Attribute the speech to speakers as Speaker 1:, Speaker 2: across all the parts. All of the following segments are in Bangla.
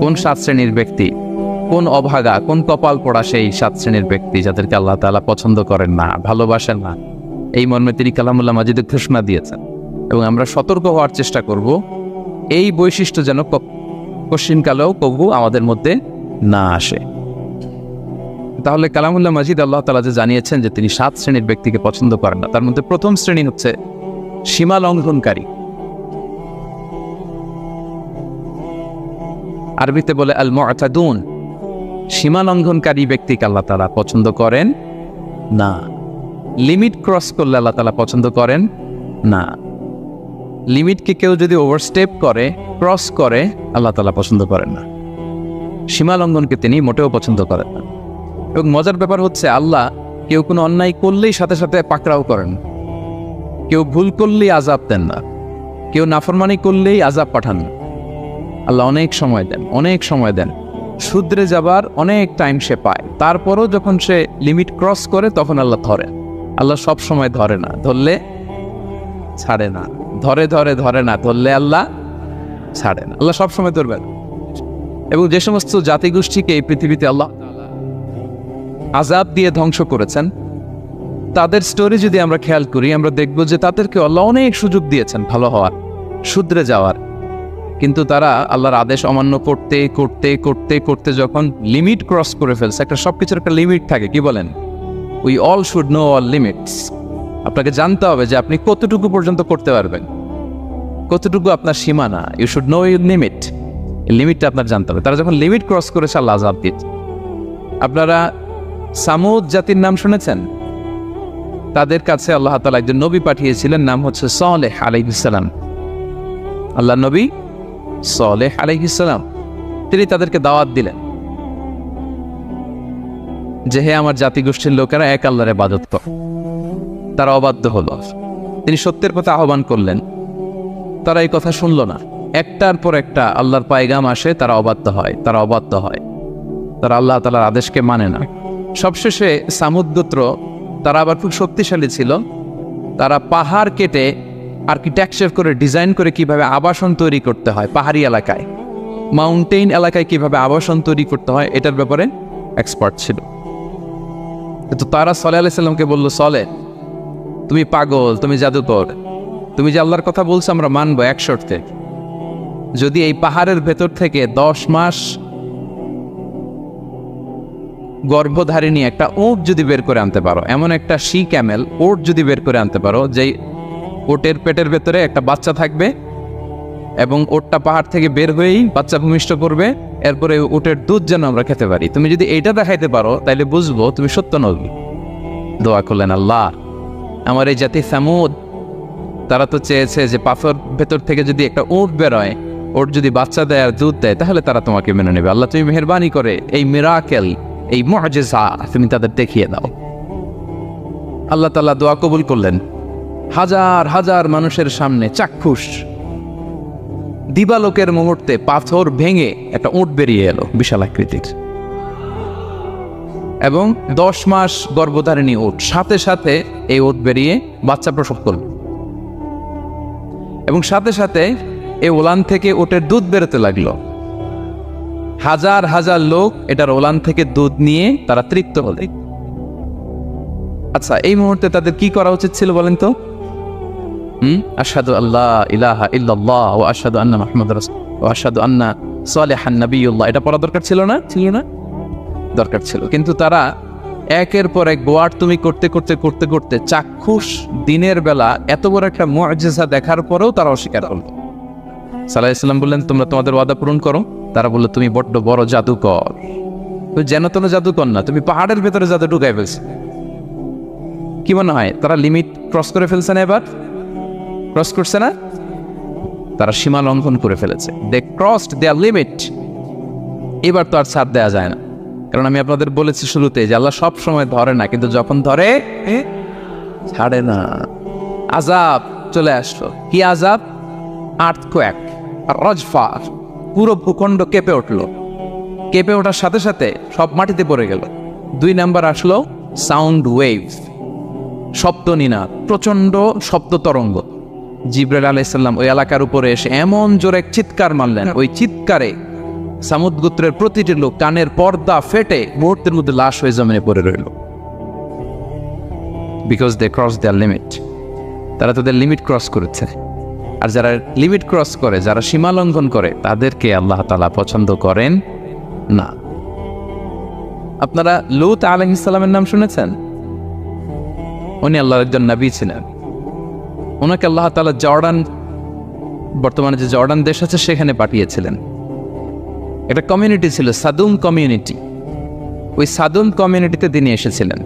Speaker 1: কোন 7 শ্রেণীর ব্যক্তি, কোন অভাগা, কোন কপাল পোড়া সেই 7 শ্রেণীর ব্যক্তি যাদেরকে আল্লাহ তাআলা পছন্দ করেন না, ভালোবাসেন না। এই মর্মে তিনি কালামুল্লাহ মাজিদে ঘোষণা দিয়েছেন এবং আমরা সতর্ক হওয়ার চেষ্টা করব এই বৈশিষ্ট্য যেন কশিনকালেও কবু আমাদের মধ্যে না আসে। তাহলে কালামুল্লাহ মাজিদ আল্লাহ তাআলা যে জানিয়েছেন যে তিনি 7 শ্রেণীর ব্যক্তিকে পছন্দ করেন না, তার মধ্যে প্রথম শ্রেণী হচ্ছে সীমা লঙ্ঘনকারী। আরবিতে বলে আল মুআতাদুন, সীমা লঙ্ঘনকারী ব্যক্তিকে আল্লাহ তাআলা পছন্দ করেন না। লিমিট ক্রস করলে আল্লাহ তাআলা পছন্দ করেন না। লিমিটকে কেউ যদি ওভারস্টেপ করে, ক্রস করে, আল্লাহ তাআলা পছন্দ করেন না। সীমা লঙ্ঘনকে তিনি মোটেও পছন্দ করেন না। এবং মজার ব্যাপার হচ্ছে আল্লাহ কেউ কোনো অন্যায় করলেই সাথে সাথে পাকড়াও করেন, কেউ ভুল করলেই আযাব দেন না, কেউ নাফরমানি করলেই আযাব পাঠান না। আল্লাহ অনেক সময় দেন, অনেক সময় দেন, শুধরে যাবার অনেক টাইম সে পায়। তারপরও যখন সে লিমিট ক্রস করে তখন আল্লাহ ধরেন। আল্লাহ সব সময় ধরে না, ধরলে ছাড়ে না, ধরে ধরে ধরে না, ধরলে আল্লাহ ছাড়ে না। আল্লাহ সব সময় ধরবেন। এবং যে সমস্ত জাতিগোষ্ঠীকে এই পৃথিবীতে আল্লাহ আযাব দিয়ে ধ্বংস করেছেন, তাদের স্টোরি যদি আমরা খেয়াল করি, আমরা দেখব যে তাদেরকে আল্লাহ অনেক সুযোগ দিয়েছেন ভালো হওয়ার, শুধরে যাওয়ার। কিন্তু তারা আল্লাহর আদেশ অমান্য করতে করতে করতে করতে যখন লিমিট ক্রস করে ফেলছে, একটা সবকিছুর একটা লিমিট থাকে, কি বলেন? We all should know all limits. আপনাকে জানতে হবে যে আপনি কতটুকু পর্যন্ত করতে পারবেন, কতটুকু আপনার সীমানা। You should know your limit. এই লিমিটটা আপনার জানতে হবে। তারা যখন লিমিট ক্রস করেছে আল্লাহ আযাব দিয়েছে। আপনারা সামুদ জাতির নাম শুনেছেন? তাদের কাছে আল্লাহ তাআলা একজন নবী পাঠিয়েছিলেন, নাম হচ্ছে সালেহ আলাইহিস সালাম। আল্লাহ নবী সালেহ আলাইহিস সালাম, তিনি তাদেরকে দাওয়াত দিলেন যে হে আমার জাতিগোষ্ঠীর লোকেরা, এক আল্লাহর ইবাদত কর। তারা অবাধ্য হলো। তিনি সত্যের পথে আহ্বান করলেন, তারা এই কথা শুনল না। একটার পর একটা আল্লাহর পায়গাম আসে, তারা অবাধ্য হয়, তারা অবাধ্য হয়, তারা আল্লাহ তাআলার আদেশকে মানে না। সবশেষে সামুদ গোত্র, তারা আবার খুব শক্তিশালী ছিল। তারা পাহাড় কেটে আর্কিটেকচার করে, ডিজাইন করে কিভাবে আবাসন তৈরি করতে হয় পাহাড়ি এলাকায়, মাউন্টেইন এলাকায় কিভাবে আবাসন তৈরি করতে হয়, এটার ব্যাপারে এক্সপার্ট ছিল। কিন্তু তারা সালেহ আলাইহিস সালামকে বলল, সালেহ তুমি পাগল, তুমি জাদুকর, তুমি যে আল্লাহর কথা বলছো আমরা মানবো এক শর্তে, যদি এই পাহাড়ের ভেতর থেকে 10 মাস গর্ভধারিণী একটা উট যদি বের করে আনতে পারো, এমন একটা শি ক্যামেল ওট যদি বের করে আনতে পারো, যেই ওটের পেটের ভেতরে একটা বাচ্চা থাকবে এবং ওটটা পাহাড় থেকে বের হয়েই বাচ্চা ভূমিষ্ঠ করবে, এরপরে ওটের দুধ যেন আমরা খেতে পারি, তুমি যদি এইটা দেখাইতে পারো তাইলে বুঝবো তুমি সত্য নবী। দোয়া করলেন, আল্লাহ আমার এই জাতি সামুদ, তারা তো চেয়েছে যে পাথর ভেতর থেকে যদি একটা উট বেরোয়, ওট যদি বাচ্চা দেয় আর দুধ দেয়, তাহলে তারা তোমাকে মেনে নেবে। আল্লাহ তুমি মেহেরবানি করে এই মিরাকেল, এই মুআজিজা তুমি তাদের দেখিয়ে দাও। আল্লাহ তাআলা দোয়া কবুল করলেন। হাজার হাজার মানুষের সামনে চাক্ষুষ দিবালোকের মুহূর্তে পাথর ভেঙে একটা উট বেরিয়ে এলো বিশাল আকৃতির, এবং 10 মাস গর্ভধারিণী উট, সাথে সাথে এই উট বেরিয়ে বাচ্চা প্রসব করল, এবং সাথে সাথে এই ওলান থেকে উটের দুধ বেরোতে লাগলো। হাজার হাজার লোক এটার ওলান থেকে দুধ নিয়ে তারা তৃপ্ত হলো। আচ্ছা, এই মুহূর্তে তাদের কি করা উচিত ছিল বলেন তো? আশহাদু আল্লা ইলাহা ইল্লাল্লাহ ওয়া আশহাদু আন্না মুহাম্মাদুর রাসূলুল্লাহ ওয়া আশহাদু আন্না সালিহান নাবিয়ুল্লাহ, এটা পড়া দরকার ছিল না? ছিল না? দরকার ছিল। কিন্তু তারা একের পর এক গোয়ার তুমি করতে করতে করতে করতে চাক্ষুষ দিনের বেলা এত বড় একটা মুআজিজা দেখার পরেও তারা অস্বীকার করলো। সাল্লাল্লাহু আলাইহি ওয়াসাল্লাম বললেন, তোমরা তোমাদের ওয়াদা পূরণ করো। তারা বললো, তুমি বড্ড বড় জাদুকর, তুমি যেন তেন জাদুকর না, তুমি পাহাড়ের ভেতরে জাদু ঢুকাই ফেলছো। কি মনে হয় তারা লিমিট ক্রস করে ফেলছে না? এবার ক্রস করছে না? তারা সীমা লঙ্ঘন করে ফেলেছে। দে ক্রসড দেয়ার লিমিট। এবার তো আর ছাড় দেওয়া যায় না, কারণ আমি আপনাদের বলেছি শুরুতে যে আল্লাহ সব সময় ধরে না, কিন্তু যখন ধরে ছাড়ে না। আযাব চলে আসলো। কি আযাব? আর্থকোয়েক, রজফা, পুরো ভূখণ্ড কেঁপে উঠলো। কেঁপে ওঠার সাথে সাথে সব মাটিতে পড়ে গেল। 2 নাম্বার আসলো সাউন্ড ওয়েভ, শব্দ নিনাদ, প্রচন্ড শব্দ তরঙ্গ। জিবরাইল আলাইহিস সালাম ওই এলাকার উপরে এসে এমন জোরে চিৎকার মারলেন, ওই চিৎকারে সামুদ গোত্রের প্রতিটি লোক কানের পর্দা ফেটে মুহূর্তের মধ্যে লাশ হয়ে জমিনে পড়ে রইল, because they cross their limit. তারা তাদের লিমিট ক্রস করেছে। আর যারা লিমিট ক্রস করে, যারা সীমা লঙ্ঘন করে, তাদেরকে আল্লাহ তাআলা পছন্দ করেন না। আপনারা লূত আলাইহিস সালামের নাম শুনেছেন? উনি আল্লাহর একজন নবী ছিলেন। ওনাকে আল্লাহ তাআলা জর্ডান, বর্তমানে যে জর্ডান দেশ আছে সেখানে পাঠিয়েছিলেন। একটা কমিউনিটি ছিল সাদুম কমিউনিটি। ওই সাদুম কমিউনিটিতে তিনি এসেছিলেন।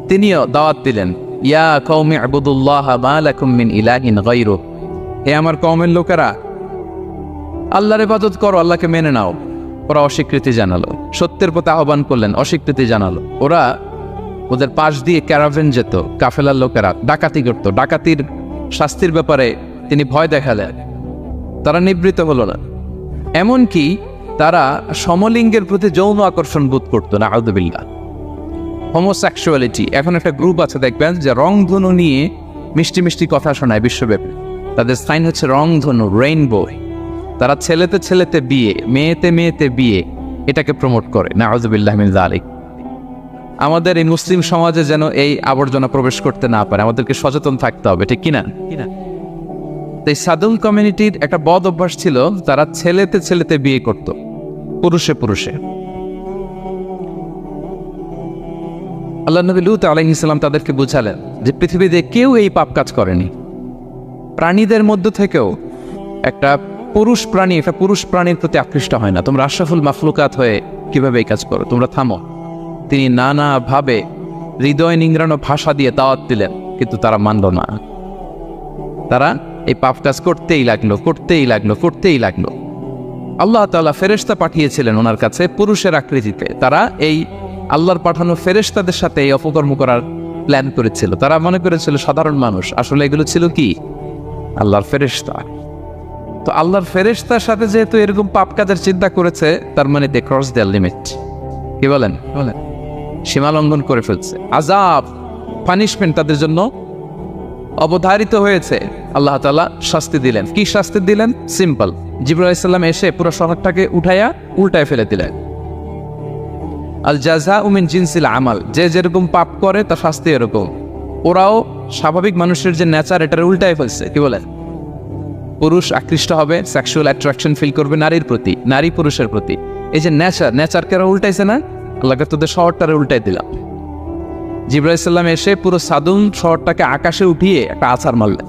Speaker 1: তিনিও দাওয়াত দিলেন, ইয়া কওমি ইবুদুল্লাহ মা লাকুম মিন ইলাহিন গায়রু, হে আমার কওমের লোকেরা, আল্লাহর ইবাদত করো, আল্লাহকে মেনে নাও। ওরা অস্বীকৃতি জানালো। সত্যের প্রতি আহ্বান করলেন, অস্বীকৃতি জানালো। ওদের পাশ দিয়ে ক্যারাভেন যেত, কাফেলার লোকেরা ডাকাতি করত। ডাকাতির শাস্তির ব্যাপারে তিনি ভয় দেখালেন। তারা নিবৃত্ত হলো না। এমনকি তারা সমলিঙ্গের প্রতি যৌন আকর্ষণ বোধ করতো না। আউযুবিল্লাহ। হোমোসেক্সুয়ালিটি, এখন একটা গ্রুপ আছে দেখবেন যে রংধনু নিয়ে মিষ্টি মিষ্টি কথা শোনায় বিশ্বব্যাপী। তাদের সাইন হচ্ছে রংধনু, রেইনবো। তারা ছেলেতে ছেলেতে বিয়ে, মেয়েতে মেয়েতে বিয়ে, এটাকে প্রমোট করে। নাউযুবিল্লাহ মিন যালিক। আমাদের এই মুসলিম সমাজে যেন এই আবর্জনা প্রবেশ করতে না পারে, আমাদেরকে সচেতন থাকতে হবে, ঠিক কিনা? এই সাদুম কমিউনিটির একটা বদ অভ্যাস ছিল, তারা ছেলেতে ছেলেতে বিয়ে করত, পুরুষে পুরুষে। আল্লাহ নবী লূত আলাইহিস সালাম তাদেরকে বুঝালেন যে পৃথিবীতে কেউ এই পাপ কাজ করেনি। প্রাণীদের মধ্য থেকেও একটা পুরুষ প্রাণীর প্রতি আকৃষ্ট হয় না। তোমরা আশরাফুল মাখলুকাত হয়ে কিভাবে এই কাজ করো? তোমরা থামো। তিনি নানাভাবে হৃদয় নিংড়ানো ভাষা দিয়ে দাওয়াত দিলেন, কিন্তু তারা মানল না। তারা এই পাপ কাজ করতেই লাগলো। আল্লাহ তাআলা ফেরেশতা পাঠিয়েছিলেন ওনার কাছে পুরুষের আকৃতিতে। তারা এই আল্লাহর পাঠানো ফেরেশতাদের সাথে এই অপকর্ম করার প্ল্যান করেছিল। তারা মনে করেছিল সাধারণ মানুষ, আসলে এগুলো ছিল কি? আল্লাহর ফেরেশতা। তো আল্লাহর ফেরেশতার সাথে যেহেতু এরকম পাপ কাজের চিন্তা করেছে, তার মানে দে ক্রস দেয়ার লিমিট। কি বলেন? সীমা লঙ্ঘন করে ফেলছে। আযাব, পানিশমেন্ট তাদের জন্য অবধারিত হয়েছে। আল্লাহ তাআলা শাস্তি দিলেন। কি শাস্তি দিলেন? সিম্পল। জিবরাইল আলাইহিস সালাম এসে পুরো শহরটাকে উল্টায় ফেলে দিলেন। আল জাযাউ মিন জিনসিল আমাল, যে যেরকম পাপ করে তার শাস্তি এরকম। ওরাও স্বাভাবিক মানুষের যে নেচার, এটার উল্টায় ফেলছে। কি বলেন? পুরুষ আকৃষ্ট হবে, সেক্সুয়াল অ্যাট্রাকশন ফিল করবে নারীর প্রতি, নারী পুরুষের প্রতি। এই যে নেচারকে ওরা উল্টাইছে না, আল্লাহকে তোদের শহরটারে উল্টাই দিলাম। জিবরাইল আলাইহিস সালাম এসে পুরো সাদুম শহরটাকে আকাশে উঠিয়ে একটা আছাড় মারলেন,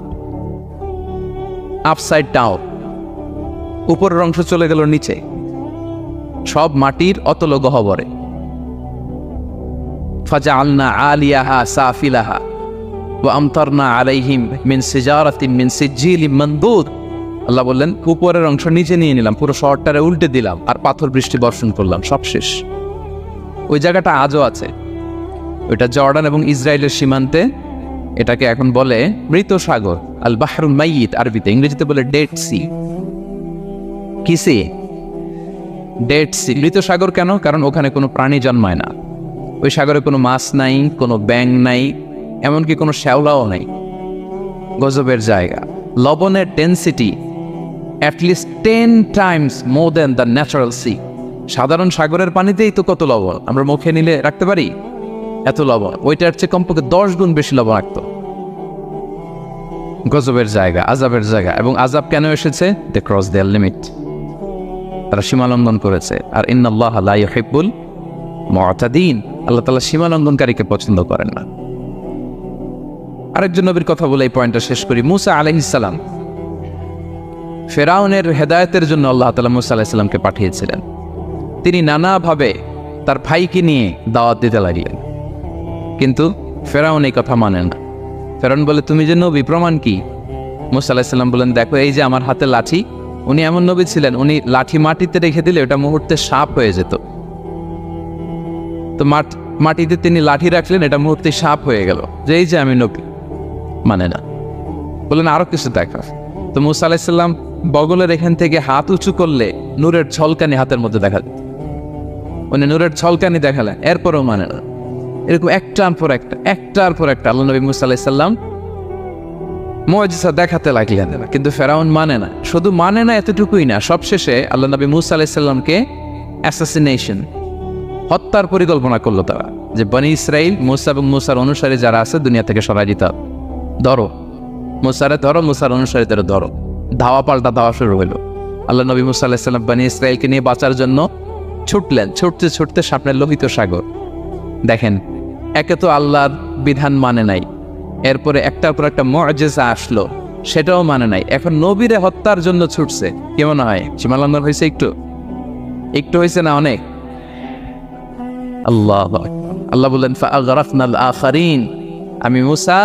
Speaker 1: আপসাইড ডাউন। উপরের অংশ চলে গেল নিচে, সব মাটির অতল গহ্বরে। ফাজআলনা আলিয়াহা সাফিলাহা ওয়া আমতারনা আলাইহিম মিন সিজারাতিন মিন সিজিলিম মানদুদ। আল্লাহ বললেন, উপরের অংশ নিচে নিয়ে নিলাম, পুরো শহরটারে উল্টে দিলাম, আর পাথর বৃষ্টি বর্ষণ করলাম, সব শেষ। ওই জায়গাটা আজও আছে। ওইটা জর্ডান এবং ইসরায়েলের সীমান্তে। এটাকে এখন বলে মৃত সাগর, আল বাহরুল মাইয়িত আরবিতে, ইংরেজিতে বলে ডেড সি। কি সি? Dead Sea. মৃত সাগর কেন? কারণ ওখানে কোনো প্রাণী জন্মায় না। ওই সাগরে কোনো মাছ নাই, কোনো ব্যাঙ নাই, এমনকি কোনো শ্যাওলাও নাই। গজবের জায়গা। লবণের density at least 10 times more than the natural sea. সাধারণ সাগরের পানিতেই তো কত লবণ, আমরা মুখে নিলে রাখতে পারি এত লবণ। ওইটার চেয়ে কমপক্ষে 10 গুণ বেশি লবণ রাখত। গজবের জায়গা, আযাবের জায়গা। এবং আযাব কেন এসেছে? They cross their limit. তারা সীমা লঙ্ঘন করেছে। আর ইন্নাল্লাহা লা ইউহিব্বুল মু'তাদিন, আল্লাহ তাআলা সীমা লঙ্ঘনকারীকে পছন্দ করেন না। আরেকজন নবীর কথা বলে এই পয়েন্টটা শেষ করি। মূসা আলাইহিস সালাম, ফেরাউনের হেদায়েতের জন্য আল্লাহ তাআলা মূসা আলাইহিস সালামকে পাঠিয়েছিলেন। তিনি নানাভাবে তার ভাইকে নিয়ে দাওয়াত দিতে লাগলেন, কিন্তু ফেরাউন এই কথা মানে না। ফেরাউন বলে, তুমি যে নবী, প্রমাণ কি? মূসা আলাইহিস সালাম বলেন, দেখো এই যে আমার হাতে লাঠি। উনি এমন নবী ছিলেন, উনি লাঠি মাটিতে রেখে দিলে ওটা মুহূর্তে সাপ হয়ে যেত। তো মাটিতে তিনি লাঠি রাখলেন, এটা মুহূর্তে সাপ হয়ে গেল, যে এই যে আমি নবী। মানে না, বললেন আরো কিছু দেখা। তো মূসা আলাইহিস সালাম বগলের এখান থেকে হাত উঁচু করলে নূরের ঝলকানি হাতের মধ্যে দেখা যেত। উনি নূরের ঝলকানি দেখালেন, এরপরও মানে না। এরকম একটার পর একটা আল্লাহ নবী মূসা আলাইহিস সালাম মুআজিজা দেখাতে লাগলেন, কিন্তু ফেরাউন মানে না। শুধু মানে না এতটুকুই না, সবশেষে আল্লাহ নবী মূসা আলাইহিস সালামকে অ্যাসাসিনেশন, হত্যার পরিকল্পনা করলো তারা, যে বনি ইসরাইল মুসা এবং মুসার অনুসারী যারা আছে দুনিয়া থেকে সরাই দিতে হবে, ধরো মুসারে ধরো, মুসার অনুসারীদের ধরো। ধাওয়া পাল্টা ধাওয়া শুরু হলো। আল্লাহ নবী মুসা আলাইহিস সালাম বনি ইসরাইলকে নিয়ে বাঁচার জন্য ছুটলেন, ছুটতে ছুটতে সামনে লোহিত সাগর। দেখেন, একে তো আল্লাহর বিধান মানে নাই, এরপরে একটার পর একটা মুআজিজা আসলো, সেটাও মানে নাই, এখন নবীরে হত্যার জন্য ছুটছে। কি মনে হয় সীমালঙ্ঘন হয়েছে? একটু হয়েছে না অনেক? আল্লাহ বললেন ফাআগরাকনাল আখারিন, আমি মুসা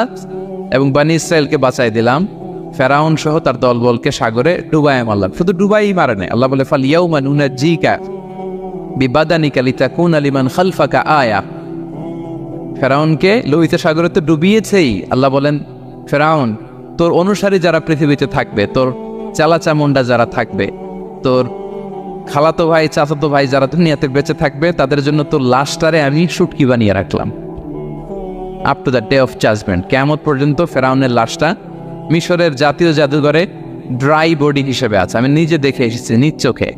Speaker 1: এবং বনি ইসরাইলকে বাঁচাই দিলাম, ফেরাউন সহ তার দলবলকে সাগরে ডুবাই মারলাম। শুধু ডুবাই মারে নাই, আল্লাহ বলে ফালইয়াউমা নুনাজ্জিকা বিবাদানিকা লিতাকুনা লিমান খালফাকা আয়া। ফেরাউনকে লোহিত সাগরে তো ডুবিয়েছেই। আল্লাহ বলেন, ফেরাউন, তোর অনুসারী যারা পৃথিবীতে থাকবে, তোর চালাচামুন্ডা যারা থাকবে, তোর খালাতো ভাই চাচাতো ভাই যারা দুনিয়াতে বেঁচে থাকবে, তাদের জন্য তোর লাশটারে আমি শুটকি বানিয়ে রাখলাম। Up to the day of judgement, কিয়ামত পর্যন্ত ফেরাউনের লাশটা মিশরের জাতীয় জাদুঘরে ড্রাই বডি হিসেবে আছে। আমি নিজে দেখে এসেছি নিজ চোখে,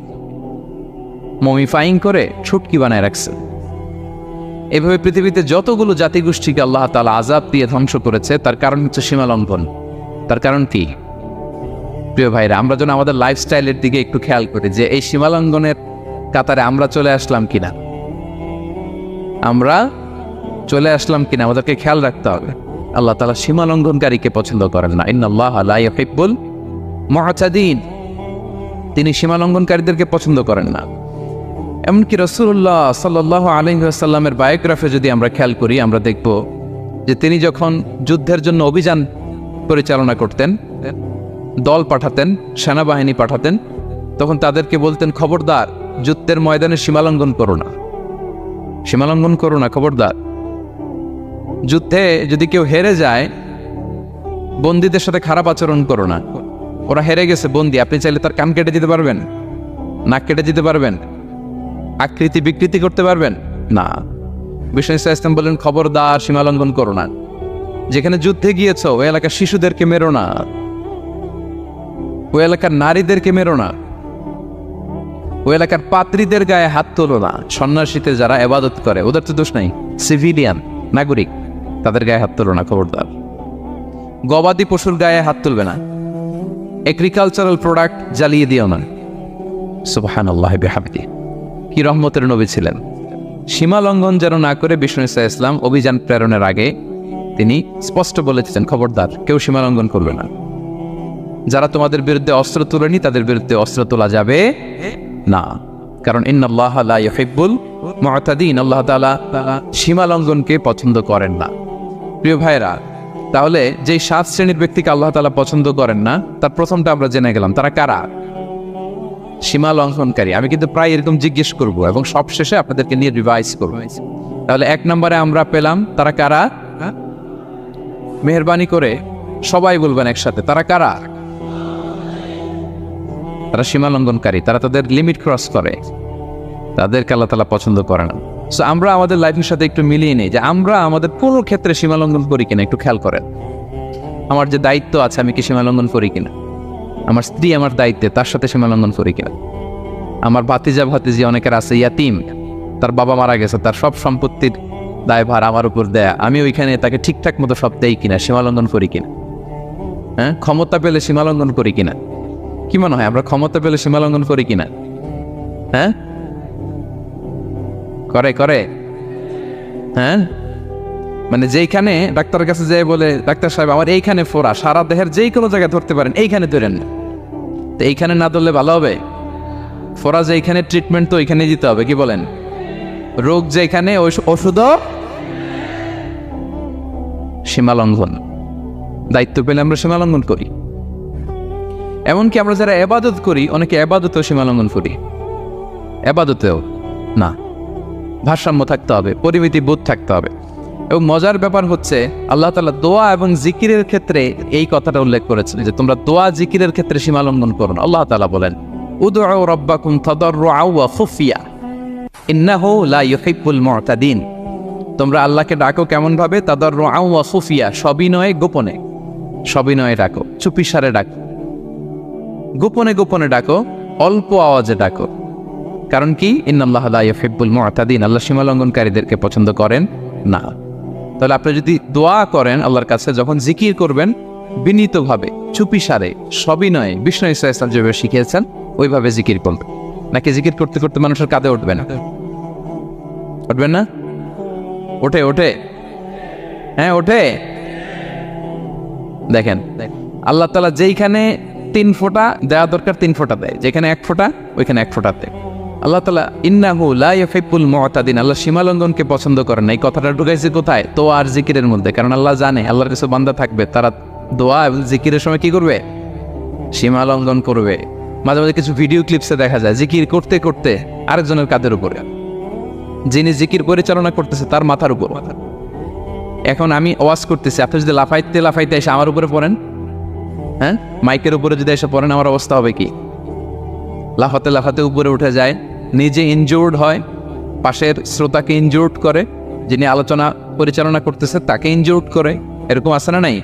Speaker 1: মমিফাইং করে শুটকি বানায় রাখছে। এভাবে পৃথিবীতে যতগুলো জাতিগোষ্ঠীকে আল্লাহ তাআলা আযাব দিয়ে ধ্বংস করেছে, তার কারণ হচ্ছে সীমালঙ্ঘন। তার কারণ কি? প্রিয় ভাইরা, আমরা যেন আমাদের লাইফস্টাইলের দিকে একটু খেয়াল করি যে এই সীমালঙ্ঘনের কাতারে আমরা চলে আসলাম কিনা, আমাদেরকে খেয়াল রাখতে হবে। আল্লাহ তাআলা সীমালঙ্ঘনকারীকে পছন্দ করেন না। ইন্নাল্লাহা লা ইউহিব্বুল মুআতাদিন, তিনি সীমালঙ্ঘনকারীদেরকে পছন্দ করেন না। এমনকি রাসূলুল্লাহ সাল্লাল্লাহু আলাইহি ওয়াসাল্লামের বায়োগ্রাফি যদি আমরা খেয়াল করি, আমরা দেখব যে তিনি যখন যুদ্ধের জন্য অভিযান পরিচালনা করতেন, দল পাঠাতেন, সেনাবাহিনী পাঠাতেন, তখন তাদেরকে বলতেন, খবরদার যুদ্ধের ময়দানে সীমালঙ্ঘন করো না, খবরদার। যুদ্ধে যদি কেউ হেরে যায়, বন্দীদের সাথে খারাপ আচরণ করো না। ওরা হেরে গেছে বন্দী, আপনি চাইলে তার কান কেটে দিতে পারবেন, নাক কেটে দিতে পারবেন, আকৃতি বিকৃতি করতে পারবেন না। বিষ্ণু ইসলাম বললেন, খবরদার সীমালঙ্ঘন করো না। যেখানে যুদ্ধে গিয়েছ ওই এলাকার শিশুদেরকে মেরো না, ওই এলাকার নারীদেরকে মেরো না, ওই এলাকার পাত্রীদের গায়ে হাত তোলো না। সন্ন্যাসীতে যারা ইবাদত করে ওদের তো দোষ নাই, সিভিলিয়ান নাগরিক, তাদের গায়ে হাত তোলো না, খবরদার। গবাদি পশুর গায়ে হাত তুলবে না, এগ্রিকালচারাল প্রোডাক্ট জ্বালিয়ে দিও না। সুবহানাল্লাহি বিহামদিহি, কি রহমতের নবী ছিলেন। সীমা লঙ্ঘন যেন না করে বিষ্ণু ইসলাম অভিযান প্রেরণের আগে তিনি স্পষ্ট বলেছিলেন, খবরদার কেউ সীমা লঙ্ঘন করবে না। যারা তোমাদের বিরুদ্ধে অস্ত্র তোলেনি তাদের বিরুদ্ধে অস্ত্র তোলা যাবে না, কারণ ইন্নাল্লাহা লা ইউহিব্বুল মুআতাদিন, আল্লাহ তাআলা সীমা লঙ্ঘনকে পছন্দ করেন না। প্রিয় ভাইরা, তাহলে যেই 7 শ্রেণীর ব্যক্তিকে আল্লাহ তাআলা পছন্দ করেন না, তার প্রথমটা আমরা জেনে গেলাম, তারা কারা? সীমা লঙ্ঘনকারী। আমি কিন্তু প্রায় এরকম জিজ্ঞেস করব এবং সবশেষে আপনাদেরকে নিয়ে রিভাইজ করব। তাহলে 1 নম্বরে আমরা পেলাম তারা কারা। মেহেরবানি করে সবাই বলবেন একসাথে, তারা কারা? তারা সীমা লঙ্ঘনকারী, তারা তাদের লিমিট ক্রস করে, তাদেরকে আল্লাহ তাআলা পছন্দ করে না। সো আমরা আমাদের লাইফের সাথে একটু মিলিয়ে নিই যে আমরা আমাদের পুরো ক্ষেত্রে সীমা লঙ্ঘন করি কিনা, একটু খেয়াল করেন। আমার যে দায়িত্ব আছে, আমি কি সীমা লঙ্ঘন করি কিনা? আমার স্ত্রী আমার দায়িত্বে, তার সাথে সীমা লঙ্ঘন করি কিনা? আমার ভাতিজি অনেকের আছে ইয়াতিম, তার বাবা মারা গেছে, তার সব সম্পত্তির দায়ভার আমার উপর দেয়া, আমি ওইখানে তাকে ঠিকঠাক মতো সব দেই কিনা, সীমা লঙ্ঘন করি কিনা? হ্যাঁ, ক্ষমতা পেলে সীমা লঙ্ঘন করি কিনা? কি মনে হয় আমরা ক্ষমতা পেলে সীমা লঙ্ঘন করি কিনা? হ্যাঁ, করে হ্যাঁ, মানে যেইখানে ডাক্তারের কাছে যেয়ে বলে, ডাক্তার সাহেব আমার এইখানে ফোড়া, সারা দেহের যেই কোনো জায়গায় ধরতে পারেন, এইখানে ধরেন, তো এইখানে না ধরলে ভালো হবে? ফোড়া যেইখানে, ট্রিটমেন্ট তো ওইখানে দিতে হবে, কি বলেন? রোগ যেখানে, ওষুধও সীমা লঙ্ঘন। দায়িত্ব পেলে আমরা সীমা লঙ্ঘন করি। এমনকি আমরা যারা ইবাদত করি, অনেকে ইবাদতেও সীমা লঙ্ঘন করি, ইবাদতেও না। ভারসাম্য থাকতে হবে, পরিমিতি বোধ থাকতে হবে। এবং মজার ব্যাপার হচ্ছে আল্লাহ তাআলা দোয়া এবং জিকিরের ক্ষেত্রে এই কথাটা উল্লেখ করেছেন যে তোমরা দোয়া জিকিরের ক্ষেত্রে সীমা লঙ্ঘন করো না। আল্লাহ তাআলা বলেন, উদউ রাব্বাকুম তাদাররুআ ওয়া খুফিয়া ইন্নাহু লা ইউহিব্বুল মুআতাদিন। তোমরা আল্লাহকে ডাকো কেমন ভাবে? তাদাররুআ ওয়া খুফিয়া, সবিনয়ে গোপনে, সবিনয়ে ডাকো, চুপিসারে ডাকো, গোপনে গোপনে ডাকো, অল্প আওয়াজে ডাকো। কারণ কি? ইন্নাল্লাহা লা ইউহিব্বুল মু'তাদিন, আল্লাহ সীমা লঙ্ঘনকারীদেরকে পছন্দ করেন না। তাহলে আপনি যদি দোয়া করেন আল্লাহর কাছে, যখন জিকির করবেন বিনীতভাবে, চুপিসারে, সবিনয়ে, বিষ্ণু ইসা ইসলাম যেভাবে শিখিয়েছেন ওইভাবে জিকির করবেন। নাকি জিকির করতে করতে মানুষের কাঁধে উঠবে না? উঠবেন না? ওঠে ওঠে, হ্যাঁ ওঠে। দেখেন আল্লাহ তাআলা যেইখানে 3 ফোঁটা দেওয়া দরকার 3 ফোঁটা দেয়, যেখানে 1 ফোঁটা ওইখানে 1 ফোঁটা দেয়। আল্লাহ তাআলা ইন্নাহু লা ইউহিব্বুল মু'তাদিন, আল্লাহ সীমালঙ্ঘনকে পছন্দ করেন না। এই কথাটা ঢুকাইছে কোথায়? দোয়া আর জিকিরের মধ্যে। কারণ আল্লাহ জানে আল্লাহর কিছু বান্দা থাকবে, তারা দোয়া এবং জিকিরের সময় কি করবে? সীমালঙ্ঘন করবে। মাঝে মাঝে কিছু ভিডিও ক্লিপসে দেখা যায় জিকির করতে করতে আরেকজনের কাঁধের উপরে, যিনি জিকির পরিচালনা করতেছে তার মাথার উপর। এখন আমি ওয়াজ করতেছি, আপনি যদি লাফাইতে লাফাইতে এসে আমার উপরে পড়েন, হ্যাঁ মাইকের উপরে যদি এসে পড়েন, আমার অবস্থা হবে কি? লাফাতে লাফাতে উপরে উঠে যায়, নিজে ইনজুর্ড হয়, পাশের শ্রোতাকে ইনজুর্ড করে, যিনি আলোচনা পরিচালনা করতেছে তাকে ইনজুর্ড করে। এরকম আছে না নাই?